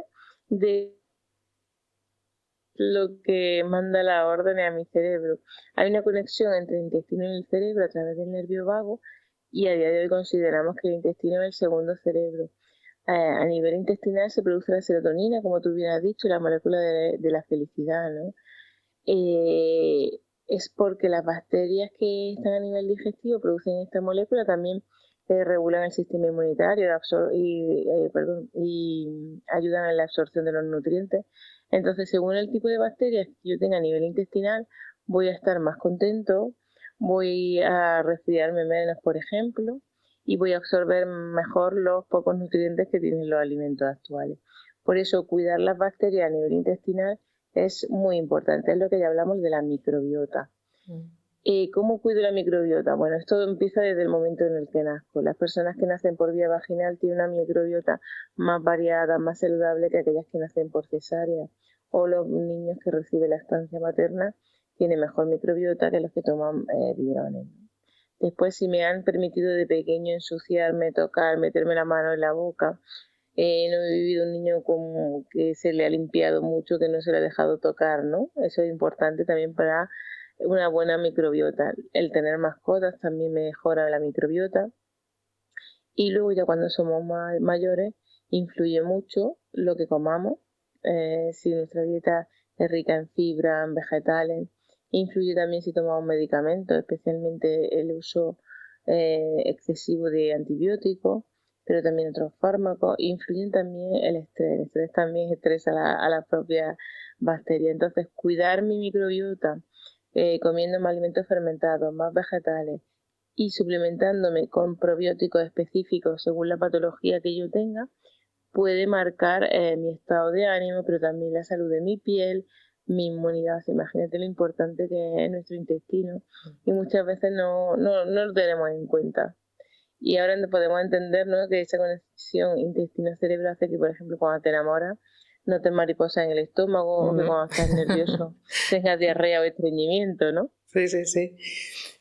de lo que manda la orden a mi cerebro. Hay una conexión entre el intestino y el cerebro a través del nervio vago y a día de hoy consideramos que el intestino es el segundo cerebro. A nivel intestinal se produce la serotonina, como tú bien has dicho, la molécula de la felicidad, ¿no? es porque las bacterias que están a nivel digestivo producen esta molécula también regulan el sistema inmunitario y ayudan en la absorción de los nutrientes. Entonces, según el tipo de bacterias que yo tenga a nivel intestinal, voy a estar más contento, voy a resfriarme menos, por ejemplo, y voy a absorber mejor los pocos nutrientes que tienen los alimentos actuales. Por eso, cuidar las bacterias a nivel intestinal es muy importante. Es lo que ya hablamos de la microbiota. ¿Cómo cuido la microbiota? Bueno, esto empieza desde el momento en el que nazco. Las personas que nacen por vía vaginal tienen una microbiota más variada, más saludable que aquellas que nacen por cesárea. O los niños que reciben lactancia materna tienen mejor microbiota que los que toman biberones. Después, si me han permitido de pequeño ensuciarme, tocar, meterme la mano en la boca, no he vivido un niño como que se le ha limpiado mucho, que no se le ha dejado tocar, ¿no? Eso es importante también para una buena microbiota. El tener mascotas también mejora la microbiota. Y luego ya cuando somos mayores, influye mucho lo que comamos. Si nuestra dieta es rica en fibra, en vegetales, influye también si tomamos medicamentos, especialmente el uso excesivo de antibióticos, pero también otros fármacos. Influyen también el estrés. El estrés también estresa a la propia bacteria. Entonces, cuidar mi microbiota comiendo más alimentos fermentados, más vegetales y suplementándome con probióticos específicos según la patología que yo tenga, puede marcar mi estado de ánimo, pero también la salud de mi piel, mi inmunidad. Imagínate lo importante que es nuestro intestino y muchas veces no lo tenemos en cuenta. Y ahora podemos entender, ¿no?, que esa conexión intestino-cerebro hace que, por ejemplo, cuando te enamoras, notes mariposas en el estómago, o que cuando estás nervioso tengas diarrea o estreñimiento, ¿no? Sí, sí, sí.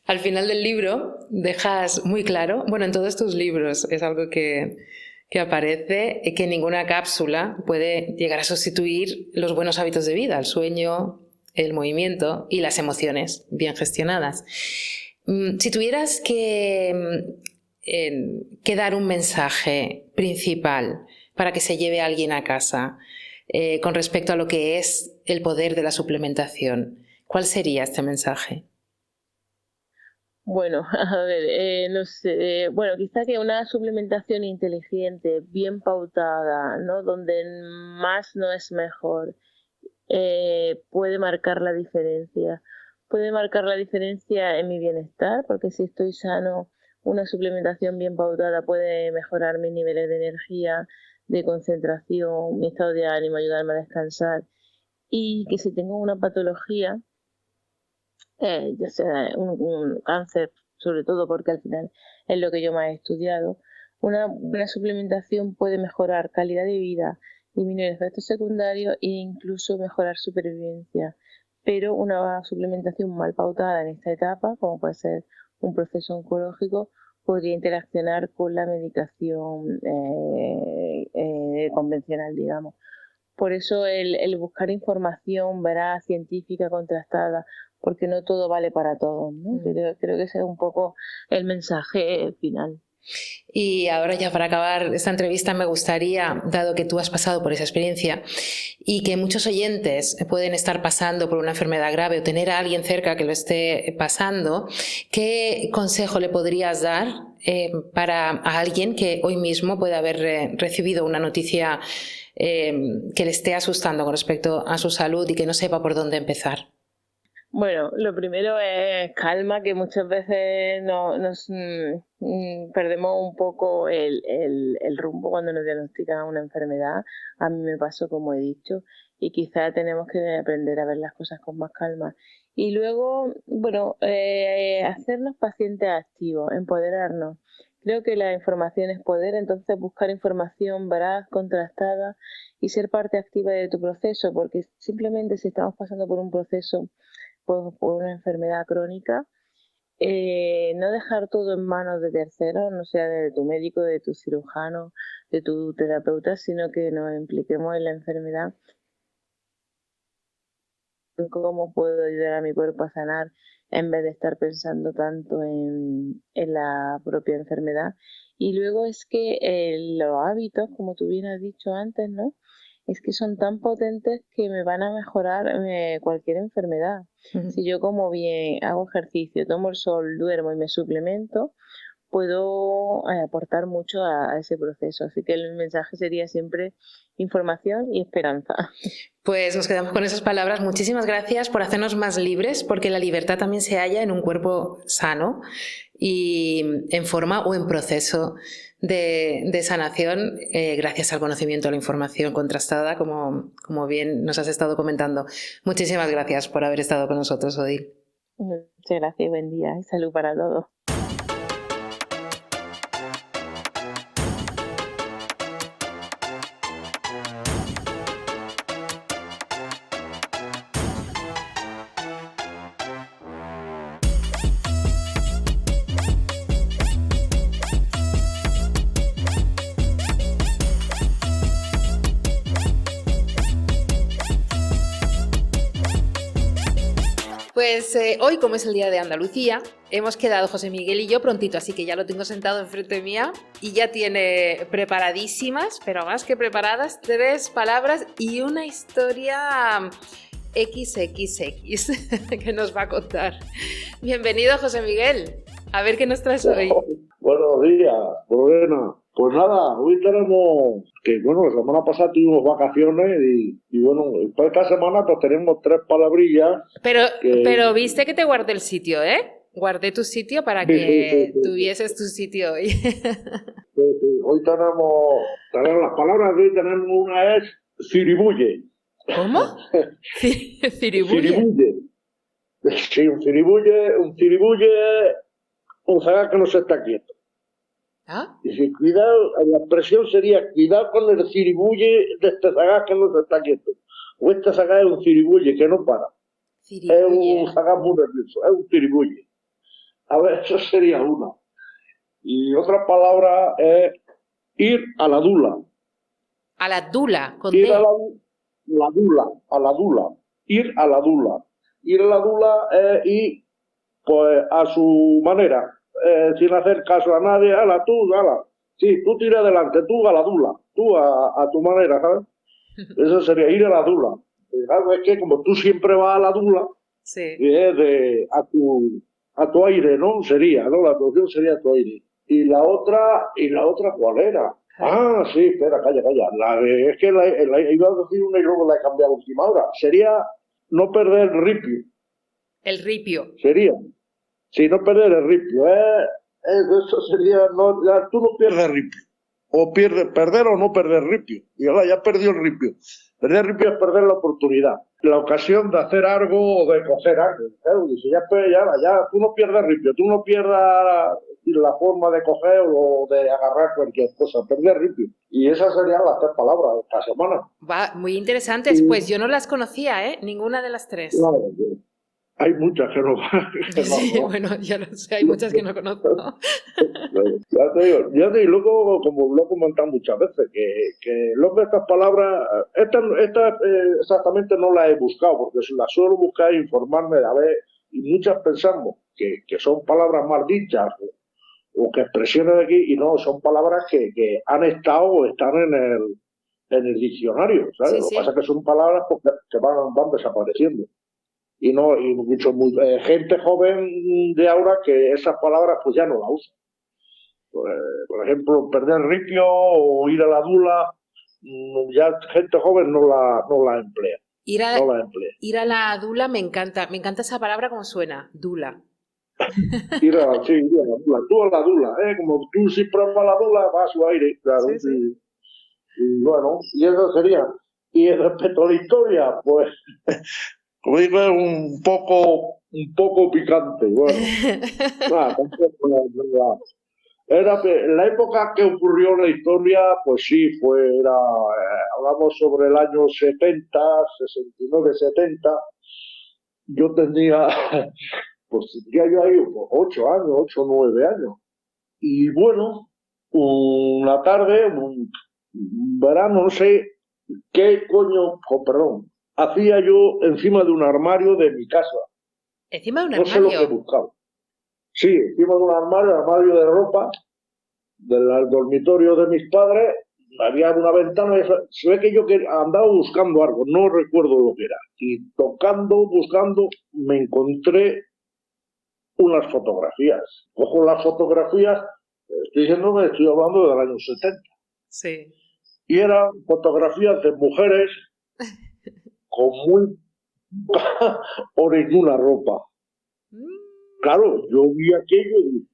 Al final del libro dejas muy claro, bueno, en todos tus libros es algo que aparece, que ninguna cápsula puede llegar a sustituir los buenos hábitos de vida, el sueño, el movimiento y las emociones bien gestionadas. Si tuvieras que dar un mensaje principal para que se lleve a alguien a casa con respecto a lo que es el poder de la suplementación, ¿cuál sería este mensaje? Bueno, a ver, no sé, bueno, quizá que una suplementación inteligente, bien pautada, ¿no?, donde más no es mejor, puede marcar la diferencia. Puede marcar la diferencia en mi bienestar, porque si estoy sano, una suplementación bien pautada puede mejorar mis niveles de energía, de concentración, mi estado de ánimo, ayudarme a descansar. Y que si tengo una patología, ya sea un cáncer, sobre todo porque al final es lo que yo más he estudiado, una buena suplementación puede mejorar calidad de vida, disminuir efectos secundarios e incluso mejorar supervivencia. Pero una suplementación mal pautada en esta etapa, como puede ser un proceso oncológico, podría interaccionar con la medicación convencional, digamos. Por eso el buscar información veraz, científica, contrastada, porque no todo vale para todos, ¿no? Creo que ese es un poco el mensaje final. Y ahora ya para acabar esta entrevista me gustaría, dado que tú has pasado por esa experiencia y que muchos oyentes pueden estar pasando por una enfermedad grave o tener a alguien cerca que lo esté pasando, ¿qué consejo le podrías dar para a alguien que hoy mismo pueda haber recibido una noticia que le esté asustando con respecto a su salud y que no sepa por dónde empezar? Bueno, lo primero es calma, que muchas veces nos perdemos un poco el rumbo cuando nos diagnostican una enfermedad. A mí me pasó, como he dicho, y quizá tenemos que aprender a ver las cosas con más calma. Y luego, bueno, hacernos pacientes activos, empoderarnos. Creo que la información es poder, entonces buscar información veraz, contrastada y ser parte activa de tu proceso, porque simplemente si estamos pasando por un proceso por una enfermedad crónica, no dejar todo en manos de terceros, no sea de tu médico, de tu cirujano, de tu terapeuta, sino que nos impliquemos en la enfermedad, en cómo puedo ayudar a mi cuerpo a sanar en vez de estar pensando tanto en la propia enfermedad. Y luego es que los hábitos, como tú bien has dicho antes, ¿no?, es que son tan potentes que me van a mejorar cualquier enfermedad. Si yo como bien, hago ejercicio, tomo el sol, duermo y me suplemento, puedo aportar mucho a ese proceso. Así que el mensaje sería siempre información y esperanza. Pues nos quedamos con esas palabras. Muchísimas gracias por hacernos más libres, porque la libertad también se halla en un cuerpo sano y en forma o en proceso de sanación, gracias al conocimiento, a la información contrastada, como bien nos has estado comentando. Muchísimas gracias por haber estado con nosotros, Odil. Muchas gracias, buen día y salud para todos. Pues hoy, como es el Día de Andalucía, hemos quedado José Miguel y yo prontito, así que ya lo tengo sentado enfrente mía y ya tiene preparadísimas, pero más que preparadas, 3 palabras y una historia XXX que nos va a contar. Bienvenido, José Miguel. A ver qué nos traes hoy. Buenos días, Lorena. Pues nada, hoy tenemos que, bueno, la semana pasada tuvimos vacaciones y bueno, para esta semana pues tenemos 3 palabrillas. Pero viste que te guardé el sitio, ¿eh? Guardé tu sitio para que tuvieses tu sitio hoy. Hoy tenemos las palabras de hoy, tenemos una es ciribulle. ¿Cómo? Ciribulle. Ciribulle. Sí, un ciribulle es un zagal que no se está quieto. ¿Ah? Y si cuidado, la expresión sería cuidado con el ciribulle de este zagal que no se está quieto. O este zagal es un ciribulle que no para. Ciribulle. Es un zagal muy nervioso, es un ciribulle. A ver, eso sería una. Y otra palabra es ir a la dula. A la dula, con Ir D. a la dula. Ir a la dula. Ir a la dula es ir pues a su manera. Sin hacer caso a nadie, tú. Sí, tú tira adelante, tú a la dula, tú a tu manera, ¿sabes? Eso sería ir a la dula. Es que como tú siempre vas a la dula, Sí. Es a tu aire, ¿no? Sería, ¿no? La traducción sería a tu aire. ¿Y la otra cuál era? Ah, sí, espera, calla. Es que iba a decir una y luego la he cambiado a última hora. Sería no perder el ripio. El ripio. Sería. Sí, no perder el ripio. Eso sería, tú no pierdes ripio. O perder o no perder ripio. Y ahora ya perdió el ripio. Perder ripio es perder la oportunidad, la ocasión de hacer algo o de coger algo. Claro, dice, ya tú no pierdes ripio, tú no pierdas la forma de coger o de agarrar cualquier cosa, perder ripio. Y esas serían las 3 palabras de esta semana. Va, muy interesantes. Pues yo no las conocía, ¿eh? Ninguna de las 3. Claro, hay muchas que no. Sí, bueno, ya lo sé, hay muchas que no conozco. Ya te digo, luego, como lo he comentado muchas veces, que luego estas palabras, estas exactamente no las he buscado, porque las suelo buscar e informarme de a ver, y muchas pensamos que son palabras mal dichas o que expresiones de aquí, y no, son palabras que han estado o están en el diccionario, ¿sabes? Sí, Lo que sí. pasa es que son palabras que van desapareciendo. Y mucho gente joven de ahora que esas palabras pues ya no las usa. Por ejemplo, perder ripio o ir a la dula, ya gente joven no la emplea. Ir a la dula me encanta esa palabra como suena, dula. Ir a la dula, tú a la dula, como tú si pruebas la dula vas a su aire, claro. Sí. Y bueno, y eso sería. Y respecto a la historia, pues como digo, es un poco picante. Bueno, era en la época que ocurrió la historia, pues sí, hablamos sobre el año 70, 69, 70. Yo tenía, pues tendría yo ahí 8 o 9 años. Y bueno, una tarde, un verano, no sé qué coño, hacía yo encima de un armario de mi casa. ¿Encima de un armario? No sé lo que buscaba. Sí, encima de un armario de ropa, del dormitorio de mis padres, había una ventana, se ve que yo andaba buscando algo, no recuerdo lo que era. Y tocando, buscando, me encontré unas fotografías. Cojo las fotografías, estoy hablando del año 70. Sí. Y eran fotografías de mujeres con muy o ninguna ropa. Claro, yo vi aquello y dije,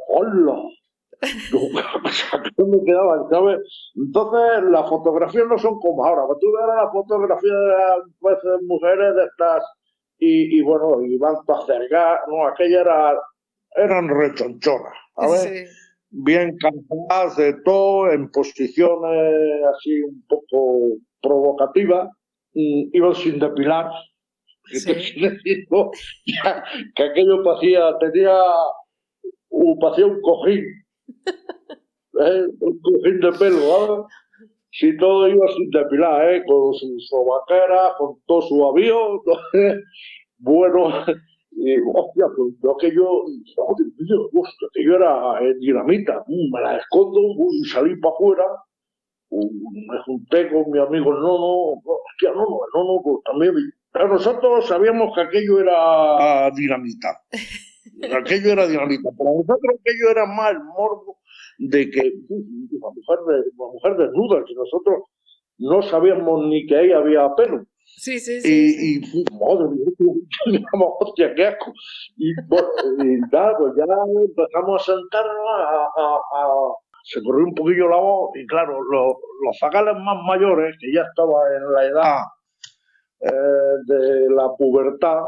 ¡hola! Yo, ¿qué me quedaba? ¿Sabes? Entonces, las fotografías no son como ahora. Cuando tú ves la fotografía de las mujeres de estas y bueno, y van para acercar, no, aquellas eran rechonchonas, ¿sabes? Sí. Bien cansadas de todo, en posiciones así un poco provocativas, iban sin depilar. Sí. Que aquello parecía un cojín, un cojín de pelo, ¿sabes? Si todo iba sin depilar, con su sobaquera, con todo su avión, bueno, y hostia, pues yo que yo era dinamita, me la escondo y salí para afuera, me junté con mi amigo el Nono, hostia, el Nono pues también, pero nosotros sabíamos que aquello era dinamita. Aquello era dinamita. Para nosotros aquello era más el morbo de que la mujer desnuda, que nosotros no sabíamos ni que ahí había pelo. Sí. Y madre mía, hostia, qué asco. Y nada, pues ya empezamos a sentarnos se corrió un poquillo la voz y claro, los zagales más mayores, que ya estaban en la edad de la pubertad,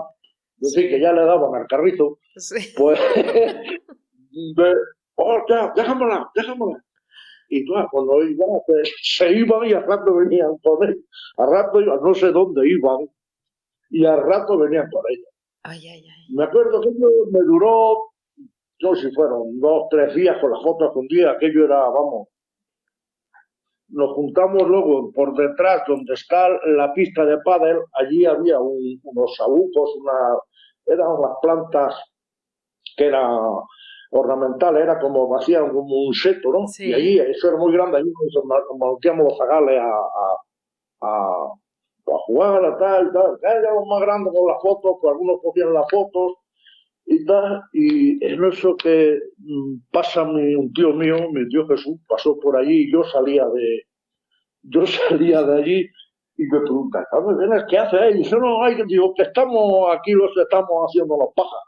es decir, que ya le daban al carrizo, pues, déjamela. Y claro, cuando iban, se iban y al rato venían con él. Al rato iban, no sé dónde iban, y al rato venían con ella. Ay. Me acuerdo que me duró, no sé si fueron 2, 3 días con las fotos escondidas, aquello era, vamos. Nos juntamos luego por detrás, donde está la pista de pádel, allí había unos sabucos, eran unas plantas que eran ornamentales, era como, hacían como un seto, ¿no? Sí. Y allí, eso era muy grande, allí nos metíamos los zagales a jugar, a tal. Era lo más grande con las fotos, pues algunos cogían las fotos y tal, y en eso que pasa un tío mío, mi tío Jesús, pasó por allí y yo salía de allí y me pregunta, ¿qué haces ahí? Y dice, no, digo, que estamos aquí, los estamos haciendo las pajas.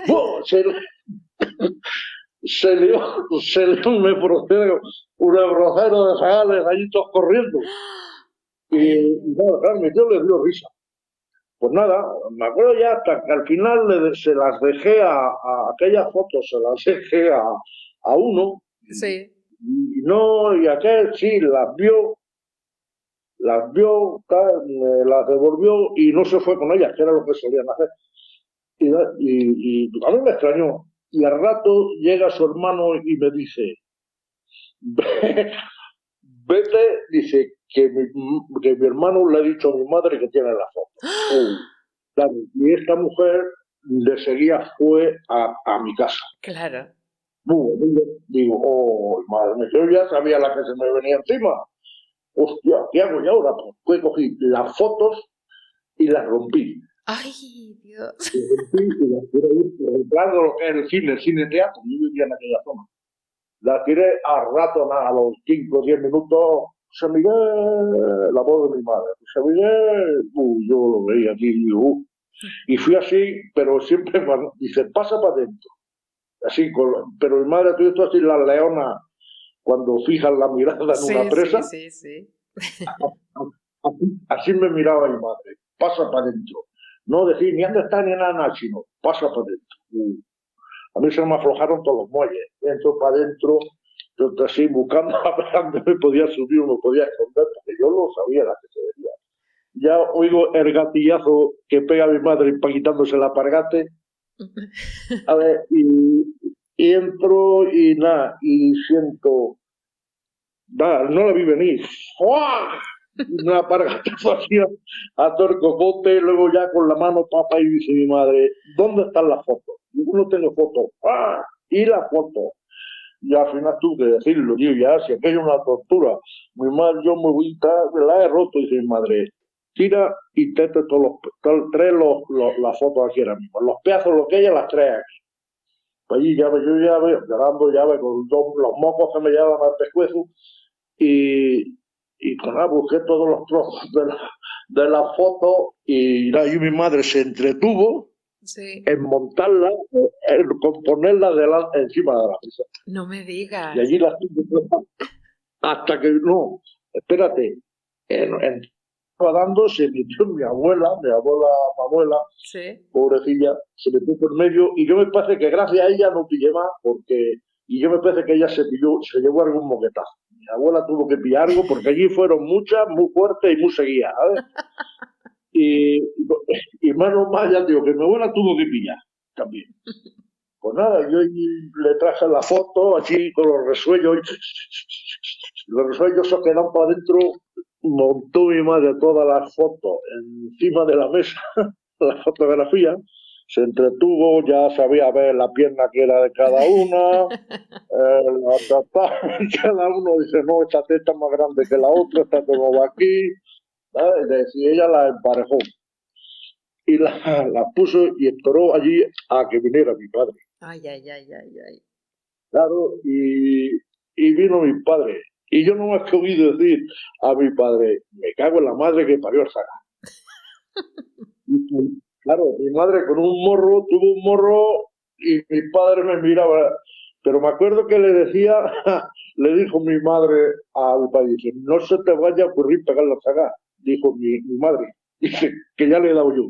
¡Buah! Se lió me procede un brocero de zagales allí todos corriendo. Y claro, mi tío le dio risa. Pues nada, me acuerdo ya hasta que al final se las dejé a aquellas fotos, se las dejé a uno. Sí. Y aquel sí las vio, las devolvió y no se fue con ellas, que era lo que solían hacer. Y a mí me extrañó. Y al rato llega su hermano y me dice, vete, dice que mi hermano le ha dicho a mi madre que tiene la foto. Claro, y esta mujer le seguía, fue a mi casa. Claro. Digo, oh, madre mía, yo ya sabía la que se me venía encima. Hostia, ¿qué hago yo ahora? Pues cogí las fotos y las rompí. Ay, Dios. Las rompí y las tiré por lo que es el cine teatro, yo vivía en aquella zona. Las tiré a rato, a los 5 o 10 minutos, José Miguel, la voz de mi madre, José Miguel, yo lo veía aquí y digo, y fui así, pero siempre dice, pasa para adentro. Así, pero mi madre, tú estás así, las leonas, cuando fijan la mirada en una presa, Sí. así me miraba mi madre, pasa para adentro. No decir ni dónde está ni nada, sino pasa para adentro. A mí se me aflojaron todos los muelles, entro para adentro, yo así buscando a ver dónde me podía subir o me podía esconder, porque yo no sabía la que se veía. Ya oigo el gatillazo que pega mi madre para quitándose el alpargate. A ver, y entro y nada, y siento, nada, no la vi venir. ¡Fua! Una alpargatazo así a torcopote, luego ya con la mano papa y dice mi madre, ¿dónde están las fotos? Yo no tengo fotos. ¡Ah! Y la foto. y al final tuve que decirlo, tío, ya, si aquello es una tortura, mi madre, yo me voy a la he roto, dice mi madre, tira y tete trae las fotos aquí ahora mismo, los pedazos, lo que haya, las trae aquí. Pues allí ya yo ya veo, llorando, ya veo, con los mocos que me llevan al pescuezo, y pues nada, busqué todos los trozos de la foto, y nada, y mi madre se entretuvo Sí. en montarla, en ponerla encima de la mesa. No me digas. Y allí las tuve hasta que, no, espérate, estaba dando, se metió mi abuela Manuela, Sí. pobrecilla, se metió por medio, y yo me parece que gracias a ella no pillé más, y yo me parece que ella se llevó algún moquetazo. Mi abuela tuvo que pillar algo, porque allí fueron muchas, muy fuertes y muy seguidas, ¿sabes? Y menos mal, ya digo, que mi abuela tuvo que pillar también. Pues nada, yo le traje la foto así con los resuellos. Los resuellos se quedaron para adentro. Montó mi madre todas las fotos encima de la mesa, la fotografía. Se entretuvo, ya sabía ver la pierna que era de cada una. Cada uno dice, no, esta teta es más grande que la otra, esta como va aquí. ¿Sabes? Y ella la emparejó. Y la puso y esperó allí a que viniera mi padre. Ay, ay, ay, ay, ay. Claro, y vino mi padre. Y yo no me he oído decir a mi padre, me cago en la madre que parió el Sara. Claro, mi madre con un morro, tuvo un morro y mi padre me miraba. Pero me acuerdo que le decía, le dijo mi madre al padre, dice, no se te vaya a ocurrir pegar la saga, dijo mi madre. Dice, que ya le he dado yo.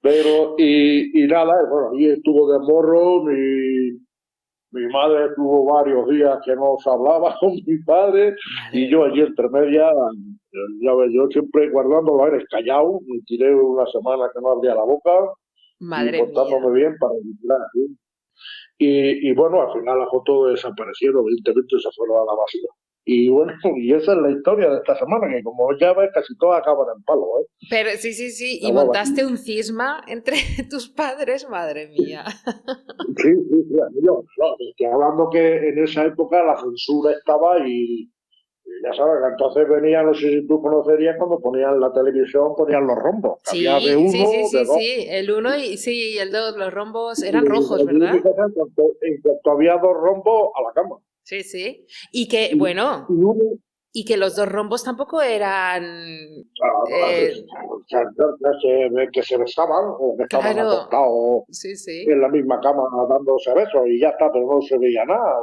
Pero, y nada, bueno, allí estuvo de morro, mi madre estuvo varios días que no se hablaba con mi padre, y yo allí entre medias, ya ves, yo siempre guardando los aires callado, me tiré una semana que no abría la boca, y Madre portándome mía. bien para vigilar, ¿sí? Y bueno, al final las fotos desaparecieron, evidentemente se fueron a la basura. Y bueno, y esa es la historia de esta semana, que como ya ves, casi todas acaban en palo, ¿eh? Pero sí, sí, sí. Y Acababa montaste un cisma entre tus padres, madre mía. Sí, sí, sí, yo, no, estoy hablando que en esa época la censura estaba y ya sabes que entonces venía, no sé si tú conocerías, cuando ponían la televisión, ponían los rombos, que había de Sí, sí, sí, uno, de sí, dos, sí. El uno y sí, y el dos, los rombos y eran rojos, allí en mi ¿verdad? casa, en cuanto había dos rombos, a la cama. Sí, sí. Y que, Y bueno, uno, y que los dos rombos tampoco eran. eh, que se besaban o que estaban claro, acostados sí, en sí. la misma cama dándose besos y ya está, pero no se veía nada.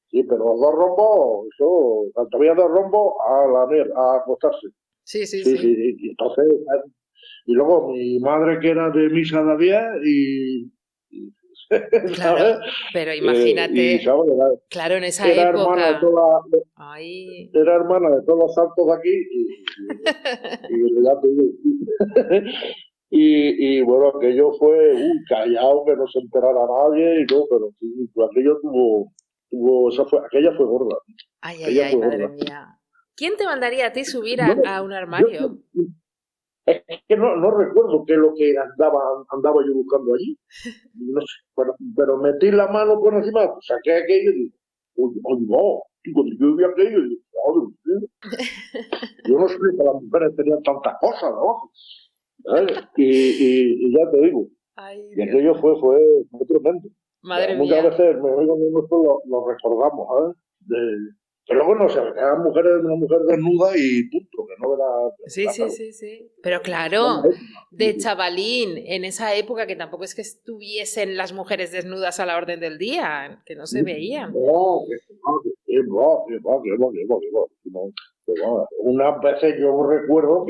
Sí, pero los dos rombos, eso, cuando había dos rombos, a la mierda, a acostarse. Sí, sí, Sí, sí, sí. sí. Y entonces, y luego mi madre que era de misa de 10 ¿sabes? Claro, pero Y, imagínate, ¿sabes? claro, en esa Era hermana de época. toda, Ay. era hermana de todos los santos de aquí y ya te digo. Y bueno, aquello fue, callado, que no se enterara nadie y todo, pero sí, pues aquello aquella fue gorda, Ay, ay, aquella ay, fue madre gorda. mía. ¿Quién te mandaría a ti subir No, a un yo, armario? es que no recuerdo qué es lo que andaba yo buscando allí. No sé, pero metí la mano por encima, saqué aquello y dije, oye, no, y cuando yo vi aquello, y dije, "Joder, tío, yo no sé que las mujeres tenían tantas cosas, ¿no? ¿Sabes? Y ya te digo, Ay, y Dios aquello mío. fue tremendo. Madre Muchas mía. veces me oigo nosotros lo recordamos, ¿sabes? Pero bueno, o sea, eran mujeres, una mujer desnuda y punto, que no Sí, era sí, claro. sí, sí. Pero Era la claro, de época. chavalín, en esa época que tampoco es que estuviesen las mujeres desnudas a la orden del día, que no se veían. No, no, que va. Unas veces yo recuerdo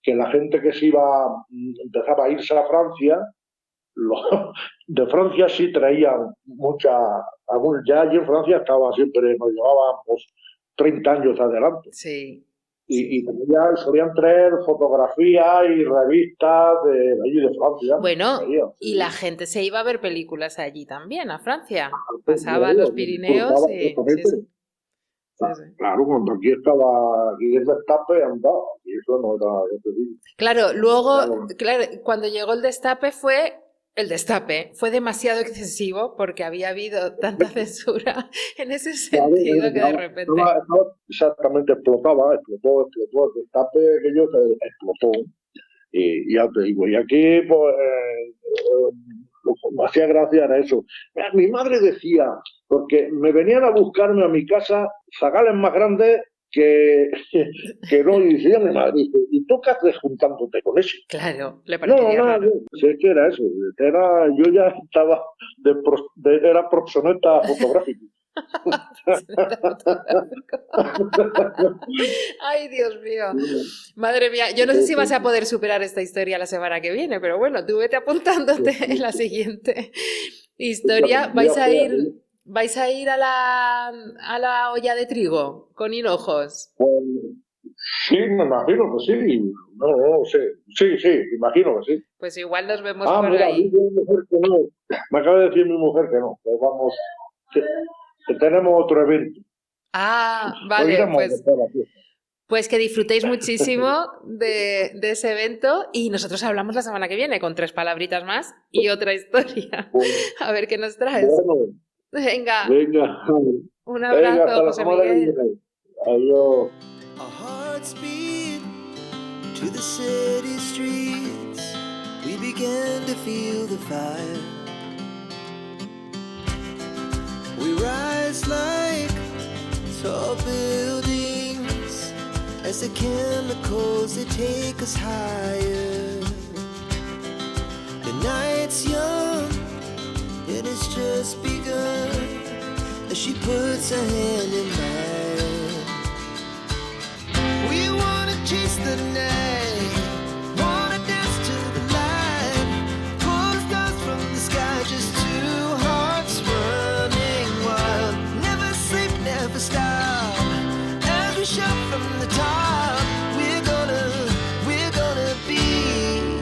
que la gente que se iba, empezaba a irse a Francia, de Francia sí traían ya allí en Francia estaba siempre, nos llevábamos 30 años adelante. Sí, Y sí. solían traer fotografías y revistas de allí de Francia, Bueno, traían, y la sí. gente se iba a ver películas allí también, a Francia. Pues, Pasaba los Pirineos disfrutaba y... Sí, exactamente. sí, sí, sí. Claro, cuando aquí el destape andaba, y eso no era, yo te digo, Claro, cuando luego, ya no. claro, cuando llegó el destape fue El destape fue demasiado excesivo porque había habido tanta censura en ese sentido que de repente... Exactamente, explotó, el destape aquello explotó. Y ya te digo, y aquí pues lo que me hacía gracia era eso. Mi madre decía, porque me venían a buscarme a mi casa zagales más grandes que no, y decía mi madre, dice, ¿y tú qué haces juntándote con ese? Claro, le No, parecería nada, raro. sé que era eso, yo ya estaba era proxeneta fotográfico. Ay, Dios mío. Madre mía, yo no sé si vas a poder superar esta historia la semana que viene, pero bueno, tú vete apuntándote en la siguiente historia. ¿Vais a ir a la olla de trigo con hinojos? Pues, sí, me imagino que sí. No sé. Sí, imagino que sí. Pues igual nos vemos por mira, ahí. dice mi mujer que no. Me acaba de decir mi mujer que no. Que vamos, que tenemos otro evento. Ah, Hoy vale, iremos pues, a la fiesta. pues que disfrutéis muchísimo de ese evento y nosotros hablamos la semana que viene con 3 palabritas más y otra historia. Pues, A ver qué nos traes. bueno, Venga, venga. un Venga, abrazo, hasta la José semana que Miguel. viene. Adiós. Our hearts beat to the city streets. We began to feel the fire. We rise like tall buildings as the chemicals they take us higher. The night's young and it's just begun as she puts her hand in mine. We wanna chase the night, wanna dance to the light, pull the stars from the sky, just 2 hearts running wild. Never sleep, never stop, as we shout from the top. We're gonna be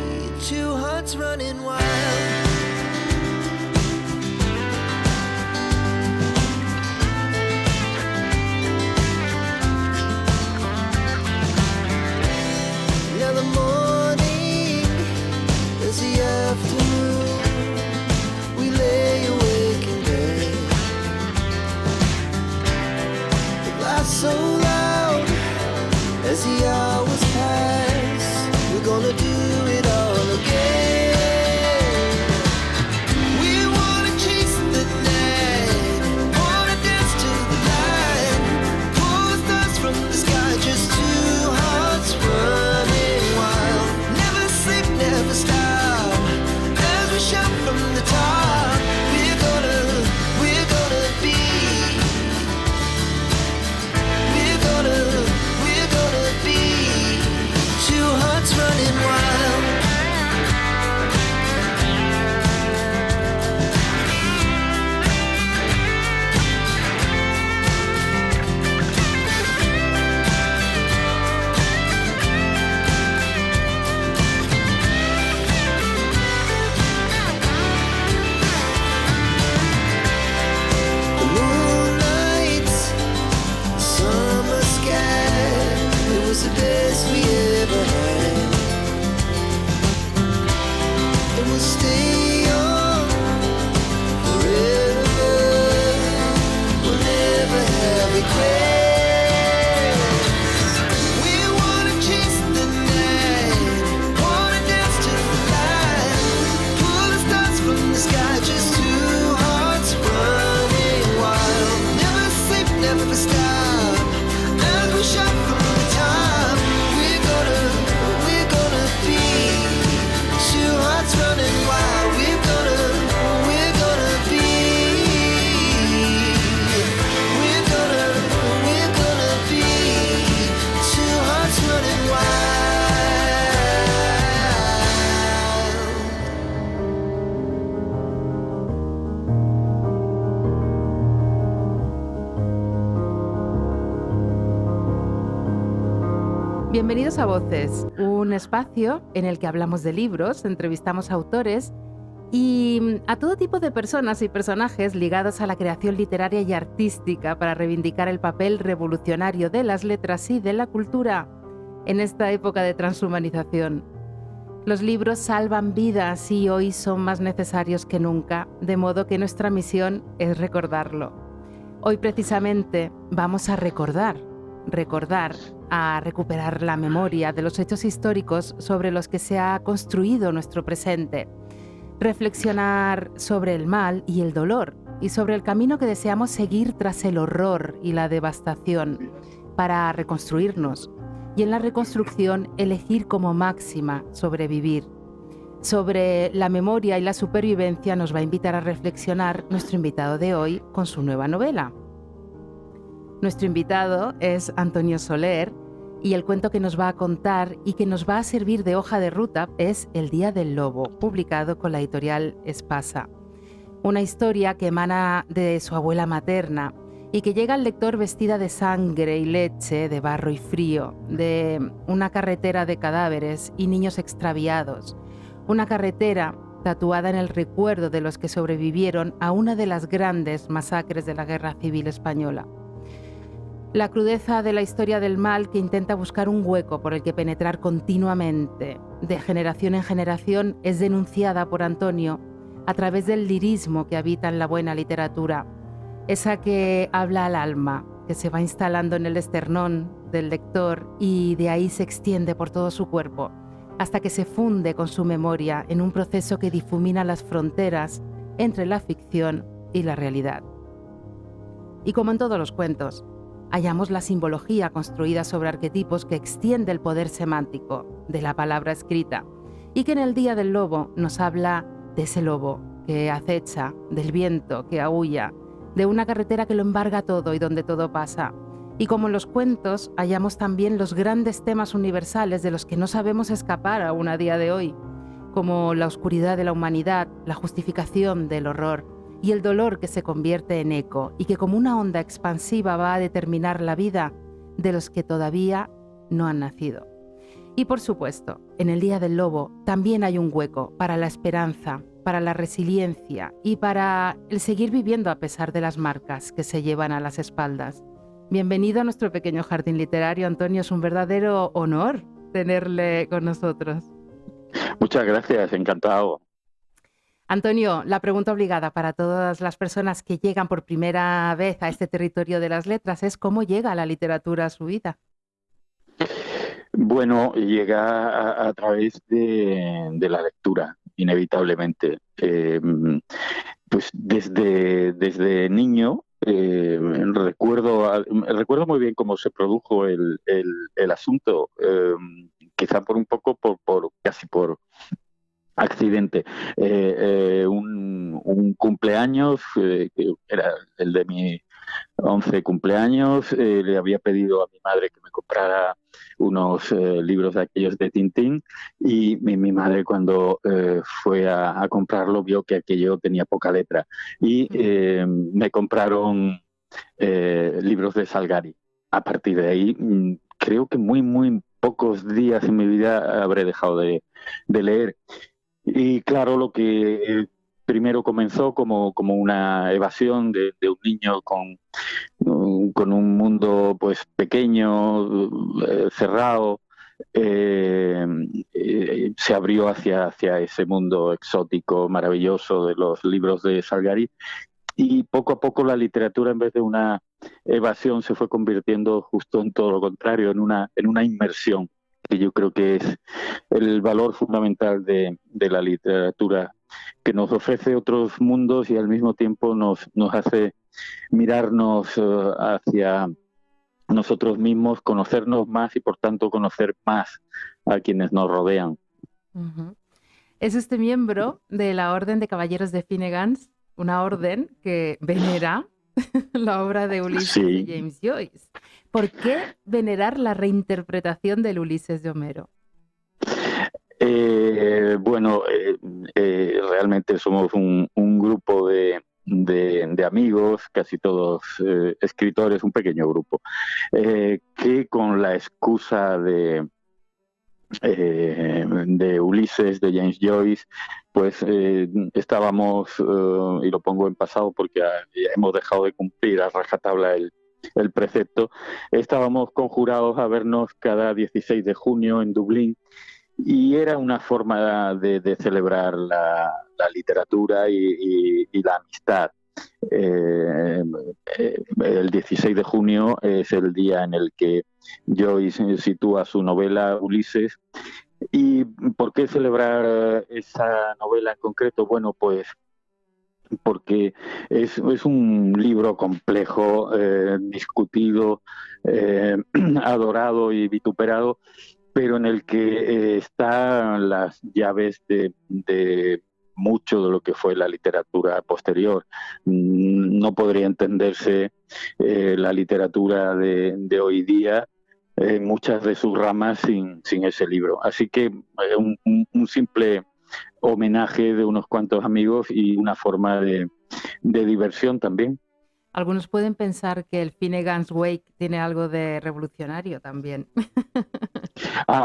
2 hearts running wild. Now the morning is the afternoon. We lay awake in bed. The laughs so loud as the hours pass. We're gonna do it all again. We wanna chase the night, wanna dance to the light, pull the stars from the sky, just 2 hearts running wild. Never sleep, never stop, as we shout from the top. We're gonna be. We're gonna be 2 hearts running wild. The moonlight, summer sky, it was the best we ever had. And we'll stay young forever. We'll never have regrets. We wanna chase the night, wanna dance to the light, pull the stars from the sky, just 2 hearts running wild. Never sleep, never stop, as we shout from the top. We're gonna be 2 hearts running wild. We're gonna be. We're gonna be 2 hearts running wild. Bienvenidos a Voces, un espacio en el que hablamos de libros, entrevistamos a autores y a todo tipo de personas y personajes ligados a la creación literaria y artística para reivindicar el papel revolucionario de las letras y de la cultura en esta época de transhumanización. Los libros salvan vidas y hoy son más necesarios que nunca, de modo que nuestra misión es recordarlo. Hoy precisamente vamos a recordar, a recuperar la memoria de los hechos históricos sobre los que se ha construido nuestro presente, reflexionar sobre el mal y el dolor y sobre el camino que deseamos seguir tras el horror y la devastación para reconstruirnos y en la reconstrucción elegir como máxima sobrevivir. Sobre la memoria y la supervivencia nos va a invitar a reflexionar nuestro invitado de hoy con su nueva novela. Nuestro invitado es Antonio Soler y el cuento que nos va a contar y que nos va a servir de hoja de ruta es El Día del Lobo, publicado con la editorial Espasa. Una historia que emana de su abuela materna y que llega al lector vestida de sangre y leche, de barro y frío, de una carretera de cadáveres y niños extraviados. Una carretera tatuada en el recuerdo de los que sobrevivieron a una de las grandes masacres de la Guerra Civil Española. La crudeza de la historia del mal que intenta buscar un hueco por el que penetrar continuamente, de generación en generación, es denunciada por Antonio a través del lirismo que habita en la buena literatura, esa que habla al alma, que se va instalando en el esternón del lector y de ahí se extiende por todo su cuerpo, hasta que se funde con su memoria en un proceso que difumina las fronteras entre la ficción y la realidad. Y como en todos los cuentos, hallamos la simbología construida sobre arquetipos que extiende el poder semántico de la palabra escrita y que en El Día del Lobo nos habla de ese lobo que acecha, del viento que aúlla, de una carretera que lo embarga todo y donde todo pasa. Y como en los cuentos, hallamos también los grandes temas universales de los que no sabemos escapar aún a día de hoy, como la oscuridad de la humanidad, la justificación del horror y el dolor que se convierte en eco y que como una onda expansiva va a determinar la vida de los que todavía no han nacido. Y por supuesto, en El Día del Lobo también hay un hueco para la esperanza, para la resiliencia y para el seguir viviendo a pesar de las marcas que se llevan a las espaldas. Bienvenido a nuestro pequeño jardín literario, Antonio. Es un verdadero honor tenerle con nosotros. Muchas gracias, encantado. Antonio, la pregunta obligada para todas las personas que llegan por primera vez a este territorio de las letras es ¿cómo llega la literatura a su vida? Bueno, llega a través de la lectura, inevitablemente. Pues desde niño recuerdo muy bien cómo se produjo el asunto, quizá por un poco casi por accidente. Un cumpleaños, que era el de mi 11 cumpleaños, le había pedido a mi madre que me comprara unos libros de aquellos de Tintín y mi madre cuando fue a comprarlo vio que aquello tenía poca letra y me compraron libros de Salgari. A partir de ahí, creo que muy pocos días en mi vida habré dejado de leer. Y claro, lo que primero comenzó como una evasión de un niño con un mundo pues pequeño, cerrado, se abrió hacia ese mundo exótico, maravilloso de los libros de Salgari. Y poco a poco la literatura, en vez de una evasión, se fue convirtiendo justo en todo lo contrario, en una inmersión, que yo creo que es el valor fundamental de la literatura, que nos ofrece otros mundos y al mismo tiempo nos hace mirarnos hacia nosotros mismos, conocernos más y por tanto conocer más a quienes nos rodean. Uh-huh. Es usted miembro de la Orden de Caballeros de Finnegans, una orden que venera la obra de Ulises Sí. de James Joyce. ¿Por qué venerar la reinterpretación del Ulises de Homero? Realmente somos un grupo de amigos, casi todos escritores, un pequeño grupo, que con la excusa de Ulises de James Joyce, pues estábamos, y lo pongo en pasado porque ya hemos dejado de cumplir a rajatabla el precepto, estábamos conjurados a vernos cada 16 de junio en Dublín y era una forma de celebrar la literatura y la amistad. El 16 de junio es el día en el que Joyce sitúa su novela Ulises. ¿Y por qué celebrar esa novela en concreto? Bueno, pues porque es un libro complejo, discutido, adorado y vituperado, pero en el que están las llaves de mucho de lo que fue la literatura posterior. No podría entenderse la literatura de hoy día, muchas de sus ramas, sin ese libro. Así que un simple homenaje de unos cuantos amigos y una forma de diversión también. Algunos pueden pensar que el Finnegan's Wake tiene algo de revolucionario también.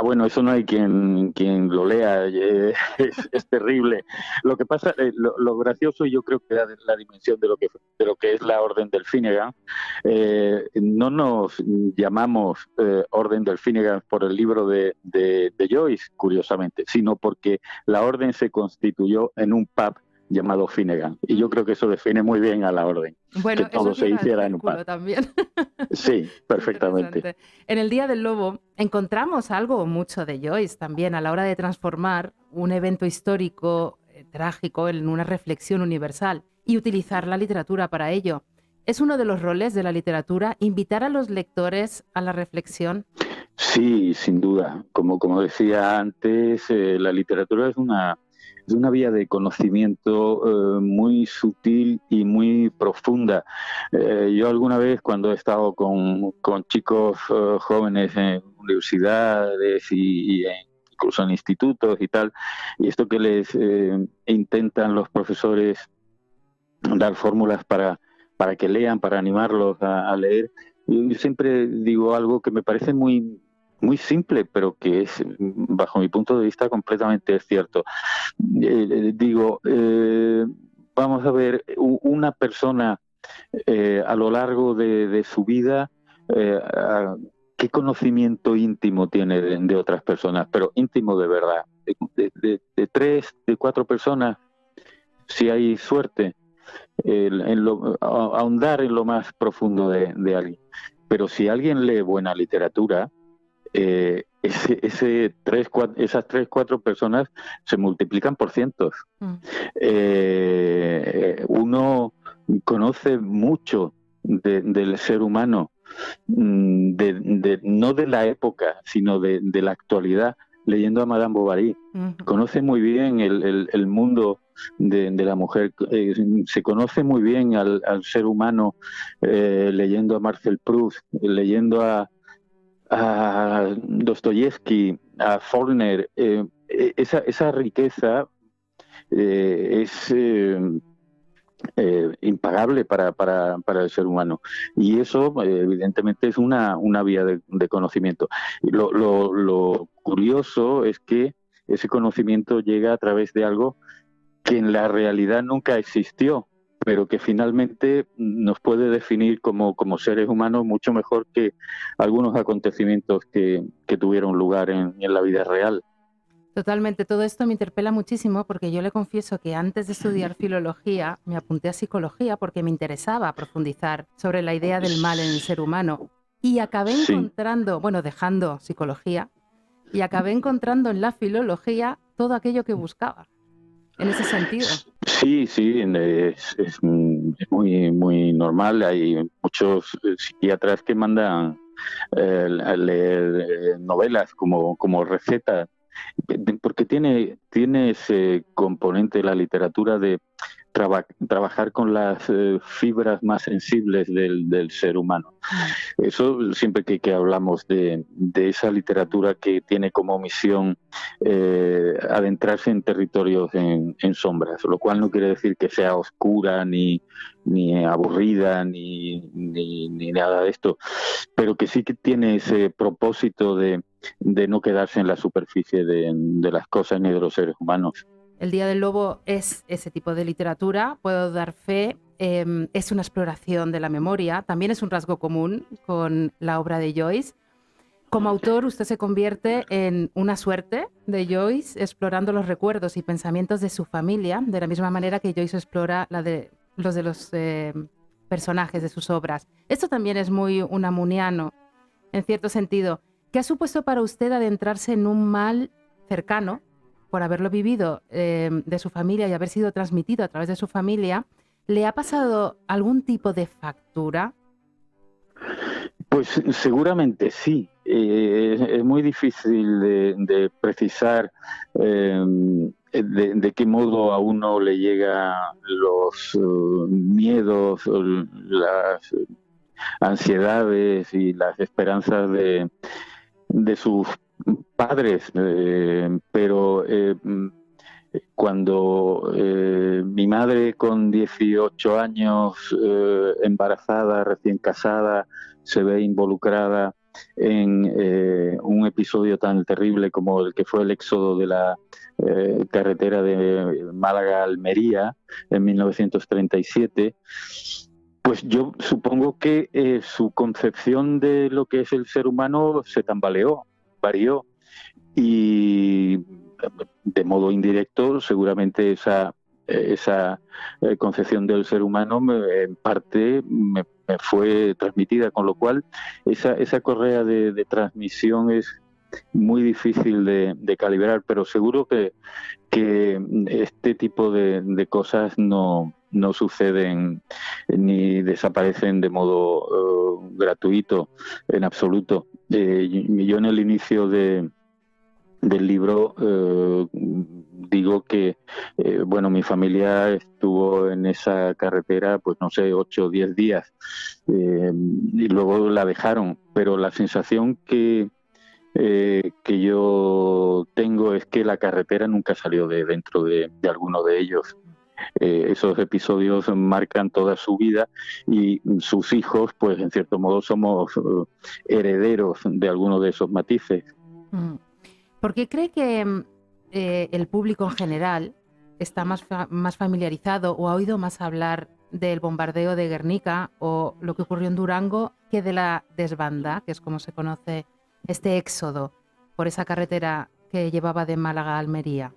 Bueno, eso no hay quien lo lea, es terrible. Lo que pasa, lo gracioso, y yo creo que la dimensión de lo que es la Orden del Finnegan, no nos llamamos Orden del Finnegan por el libro de Joyce, curiosamente, sino porque la Orden se constituyó en un pub llamado Finnegan. Y yo creo que eso define muy bien a la Orden. Bueno, que todo eso se hiciera en un círculo pub. también. Sí, perfectamente. Interesante. En el Día del Lobo encontramos algo o mucho de Joyce también a la hora de transformar un evento histórico trágico en una reflexión universal y utilizar la literatura para ello. ¿Es uno de los roles de la literatura invitar a los lectores a la reflexión? Sí, sin duda. Como decía antes, la literatura es una vía de conocimiento muy sutil y muy profunda. Yo alguna vez, cuando he estado con chicos jóvenes en universidades y incluso en institutos y tal, y esto que les intentan los profesores dar fórmulas para que lean, para animarlos a leer, yo siempre digo algo que me parece muy simple, pero que es, bajo mi punto de vista, completamente cierto. Digo, vamos a ver, una persona a lo largo de su vida, ¿qué conocimiento íntimo tiene de otras personas? Pero íntimo de verdad. De 3, de 4 personas, si hay suerte, ahondar en lo más profundo de alguien. Pero si alguien lee buena literatura, esas 3-4 personas se multiplican por cientos. Uno conoce mucho del ser humano, no de la época, sino de la actualidad, leyendo a Madame Bovary. Conoce muy bien el mundo de la mujer, se conoce muy bien al ser humano leyendo a Marcel Proust, leyendo a Dostoyevsky, a Faulkner. Esa riqueza es impagable para el ser humano, y eso evidentemente es una vía de conocimiento. Lo curioso es que ese conocimiento llega a través de algo que en la realidad nunca existió, pero que finalmente nos puede definir como seres humanos mucho mejor que algunos acontecimientos que tuvieron lugar en la vida real. Totalmente, todo esto me interpela muchísimo porque yo le confieso que antes de estudiar filología me apunté a psicología porque me interesaba profundizar sobre la idea del mal en el ser humano, y acabé encontrando, dejando psicología, y acabé encontrando en la filología todo aquello que buscaba. En ese sentido. Sí, es muy, muy normal. Hay muchos psiquiatras que mandan a leer novelas como receta, porque tiene ese componente de la literatura de trabajar con las fibras más sensibles del ser humano. Eso siempre que hablamos de esa literatura que tiene como misión adentrarse en territorios en sombras, lo cual no quiere decir que sea oscura ni aburrida ni nada de esto, pero que sí que tiene ese propósito de no quedarse en la superficie de las cosas ni de los seres humanos. El Día del Lobo es ese tipo de literatura, puedo dar fe, es una exploración de la memoria, también es un rasgo común con la obra de Joyce. Como autor, usted se convierte en una suerte de Joyce, explorando los recuerdos y pensamientos de su familia, de la misma manera que Joyce explora los de los personajes de sus obras. Esto también es muy unamuniano, en cierto sentido. ¿Qué ha supuesto para usted adentrarse en un mal cercano, por haberlo vivido de su familia y haber sido transmitido a través de su familia? ¿Le ha pasado algún tipo de factura? Pues seguramente sí. Es muy difícil de precisar de qué modo a uno le llegan los miedos, las ansiedades y las esperanzas de sus padres, pero cuando mi madre con 18 años, embarazada, recién casada, se ve involucrada en un episodio tan terrible como el que fue el éxodo de la carretera de Málaga a Almería en 1937, pues yo supongo que su concepción de lo que es el ser humano se tambaleó, varió, y de modo indirecto seguramente esa concepción del ser humano en parte me fue transmitida, con lo cual esa correa de transmisión es muy difícil de calibrar, pero seguro que este tipo de cosas no suceden ni desaparecen de modo gratuito en absoluto. Yo en el inicio del libro digo que bueno, mi familia estuvo en esa carretera pues no sé, 8 o 10 días y luego la dejaron, pero la sensación que yo tengo es que la carretera nunca salió de dentro de alguno de ellos. Esos episodios marcan toda su vida y sus hijos, pues en cierto modo somos herederos de algunos de esos matices. ¿Por qué cree que el público en general está más familiarizado o ha oído más hablar del bombardeo de Guernica o lo que ocurrió en Durango que de la desbanda, que es como se conoce este éxodo por esa carretera que llevaba de Málaga a Almería?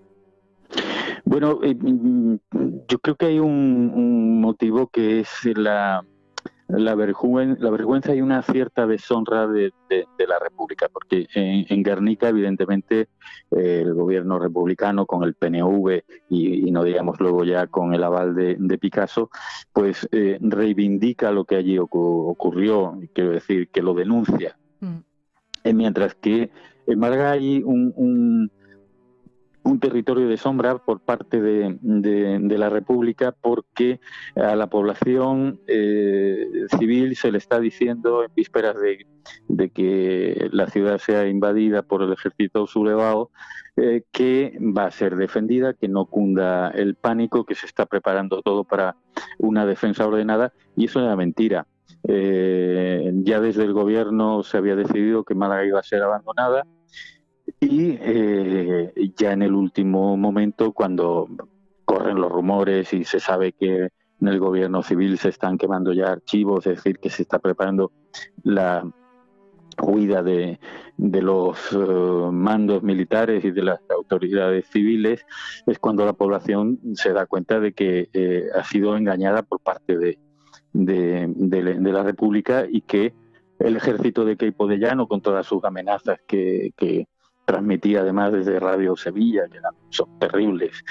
Bueno, yo creo que hay un motivo que es la vergüenza y una cierta deshonra de la República, porque en Guernica, evidentemente, el gobierno republicano con el PNV y no digamos luego ya con el aval de Picasso, pues reivindica lo que allí ocurrió, quiero decir, que lo denuncia. Mientras que en Málaga hay un territorio de sombra por parte de la República, porque a la población civil se le está diciendo en vísperas de que la ciudad sea invadida por el ejército sublevado que va a ser defendida, que no cunda el pánico, que se está preparando todo para una defensa ordenada, y eso era mentira. Ya desde el gobierno se había decidido que Málaga iba a ser abandonada, y ya en el último momento, cuando corren los rumores y se sabe que en el gobierno civil se están quemando ya archivos, es decir, que se está preparando la huida de los mandos militares y de las autoridades civiles, es cuando la población se da cuenta de que ha sido engañada por parte de la República, y que el ejército de Queipo de Llano, con todas sus amenazas que transmitía además desde Radio Sevilla, que son terribles,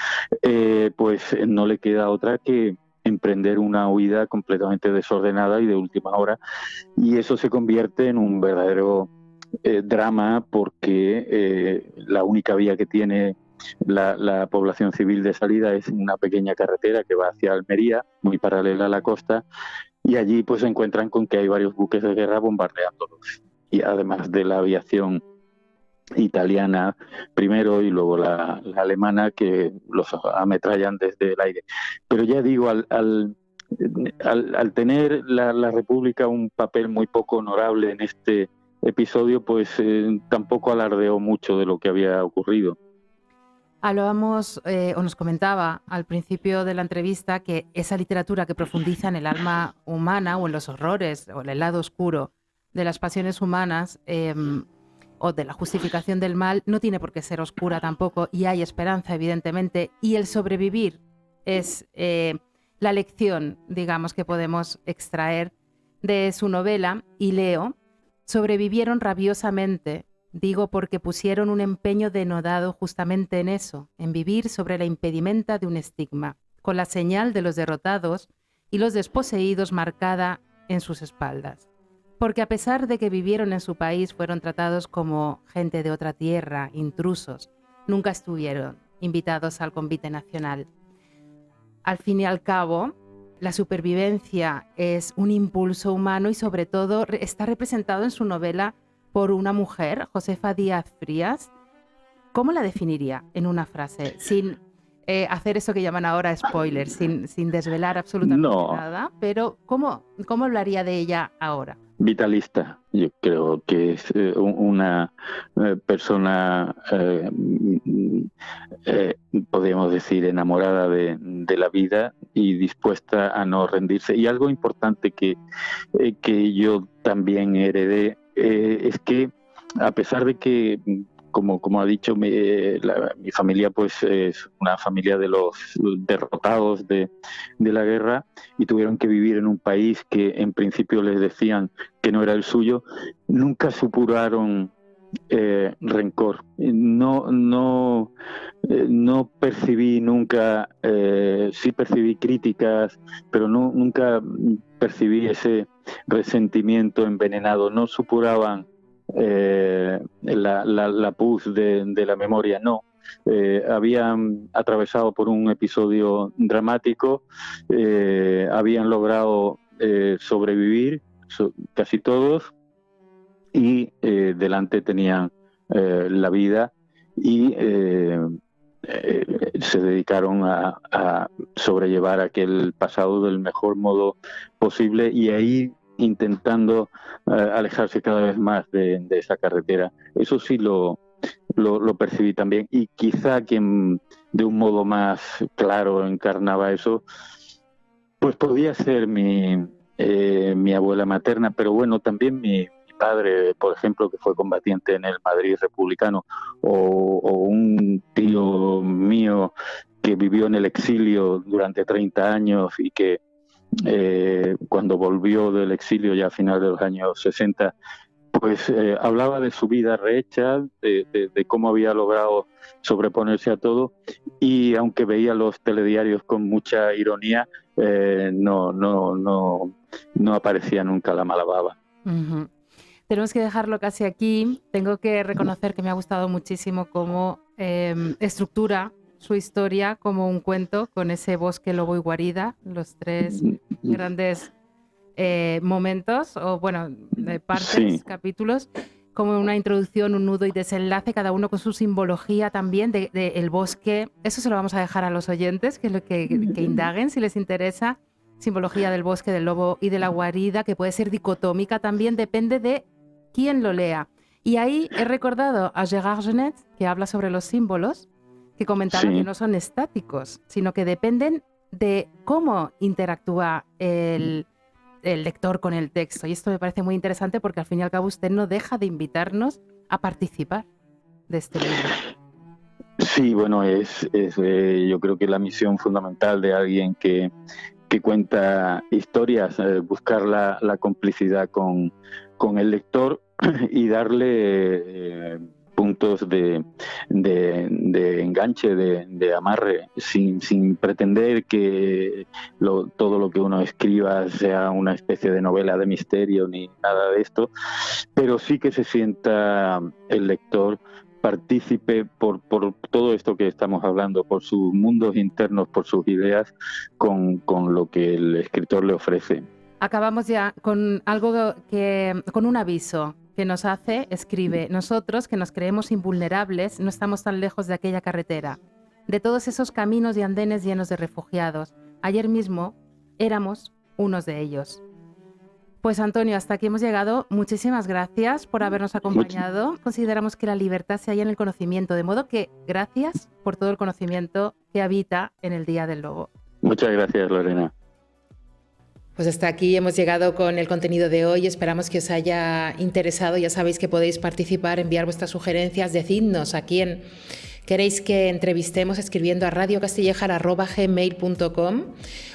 pues no le queda otra que emprender una huida completamente desordenada y de última hora, y eso se convierte en un verdadero drama, porque la única vía que tiene la población civil de salida es una pequeña carretera que va hacia Almería, muy paralela a la costa, y allí pues se encuentran con que hay varios buques de guerra bombardeándolos, y además de la aviación italiana primero y luego la alemana, que los ametrallan desde el aire. Pero ya digo, al tener la República un papel muy poco honorable en este episodio, pues tampoco alardeó mucho de lo que había ocurrido. Hablábamos o nos comentaba al principio de la entrevista que esa literatura que profundiza en el alma humana o en los horrores o en el lado oscuro de las pasiones humanas o de la justificación del mal no tiene por qué ser oscura tampoco, y hay esperanza, evidentemente, y el sobrevivir es la lección, digamos, que podemos extraer de su novela. Y leo: sobrevivieron rabiosamente, digo porque pusieron un empeño denodado justamente en eso, en vivir sobre la impedimenta de un estigma, con la señal de los derrotados y los desposeídos marcada en sus espaldas. Porque a pesar de que vivieron en su país, fueron tratados como gente de otra tierra, intrusos. Nunca estuvieron invitados al convite nacional. Al fin y al cabo, la supervivencia es un impulso humano y sobre todo está representado en su novela por una mujer, Josefa Díaz Frías. ¿Cómo la definiría en una frase? Sin hacer eso que llaman ahora spoilers, sin desvelar absolutamente nada, pero ¿cómo hablaría de ella ahora? Vitalista. Yo creo que es una persona, podríamos decir, enamorada de la vida y dispuesta a no rendirse. Y algo importante que yo también heredé es que, a pesar de que, como ha dicho, mi familia pues es una familia de los derrotados de la guerra y tuvieron que vivir en un país que en principio les decían que no era el suyo, nunca supuraron rencor. No percibí nunca, sí percibí críticas, pero nunca percibí ese resentimiento envenenado. No supuraban la pus de la memoria, no. Habían atravesado por un episodio dramático, habían logrado sobrevivir, casi todos, y delante tenían la vida y se dedicaron a sobrellevar aquel pasado del mejor modo posible, y ahí intentando alejarse cada vez más de esa carretera. Eso sí lo percibí también, y quizá quien de un modo más claro encarnaba eso pues podía ser mi abuela materna, pero bueno, también mi padre, por ejemplo, que fue combatiente en el Madrid republicano, o un tío mío que vivió en el exilio durante 30 años y que cuando volvió del exilio ya a finales de los años 60, pues hablaba de su vida rehecha, de cómo había logrado sobreponerse a todo, y aunque veía los telediarios con mucha ironía, no aparecía nunca la mala baba. Uh-huh. Tenemos que dejarlo casi aquí. Tengo que reconocer que me ha gustado muchísimo cómo estructura su historia como un cuento, con ese bosque, lobo y guarida, los tres grandes momentos, o bueno, partes, sí, capítulos, como una introducción, un nudo y desenlace, cada uno con su simbología también de el bosque. Eso se lo vamos a dejar a los oyentes, que indaguen si les interesa. Simbología del bosque, del lobo y de la guarida, que puede ser dicotómica también, depende de quién lo lea. Y ahí he recordado a Gérard Genette, que habla sobre los símbolos, que comentaba, sí, que no son estáticos, sino que dependen de cómo interactúa el lector con el texto. Y esto me parece muy interesante porque al fin y al cabo usted no deja de invitarnos a participar de este libro. Sí, bueno, yo creo que la misión fundamental de alguien que cuenta historias, buscar la complicidad con el lector y darle puntos de enganche, de amarre, sin pretender que todo lo que uno escriba sea una especie de novela de misterio ni nada de esto, pero sí que se sienta el lector partícipe por todo esto que estamos hablando, por sus mundos internos, por sus ideas, con lo que el escritor le ofrece. Acabamos ya con con un aviso que nos escribe: nosotros, que nos creemos invulnerables, no estamos tan lejos de aquella carretera, de todos esos caminos y andenes llenos de refugiados. Ayer mismo éramos unos de ellos. Pues Antonio, hasta aquí hemos llegado. Muchísimas gracias por habernos acompañado. Consideramos que la libertad se halla en el conocimiento, de modo que gracias por todo el conocimiento que habita en el Día del Lobo. Muchas gracias, Lorena. Pues hasta aquí hemos llegado con el contenido de hoy. Esperamos que os haya interesado. Ya sabéis que podéis participar, enviar vuestras sugerencias, decidnos a quién queréis que entrevistemos escribiendo a radiocastillejar@gmail.com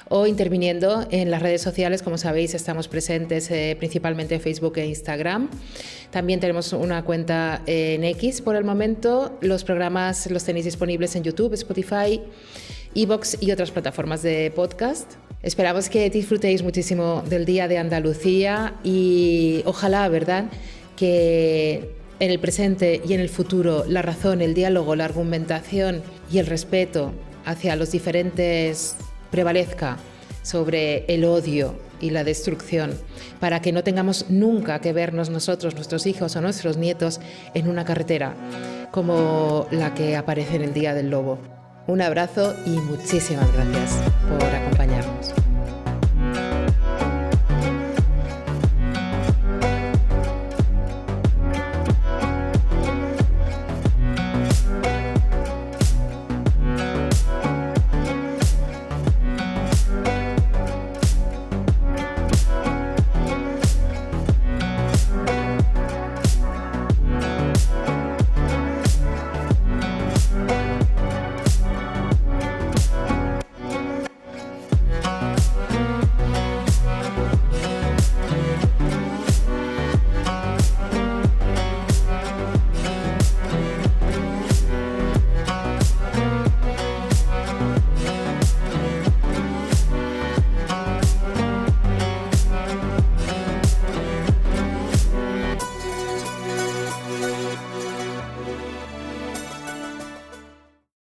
o interviniendo en las redes sociales. Como sabéis, estamos presentes principalmente en Facebook e Instagram. También tenemos una cuenta en X por el momento. Los programas los tenéis disponibles en YouTube, Spotify, iVoox y otras plataformas de podcast. Esperamos que disfrutéis muchísimo del Día de Andalucía y ojalá, ¿verdad?, que en el presente y en el futuro la razón, el diálogo, la argumentación y el respeto hacia los diferentes prevalezca sobre el odio y la destrucción, para que no tengamos nunca que vernos nosotros, nuestros hijos o nuestros nietos en una carretera como la que aparece en el Día del Lobo. Un abrazo y muchísimas gracias por acompañarnos.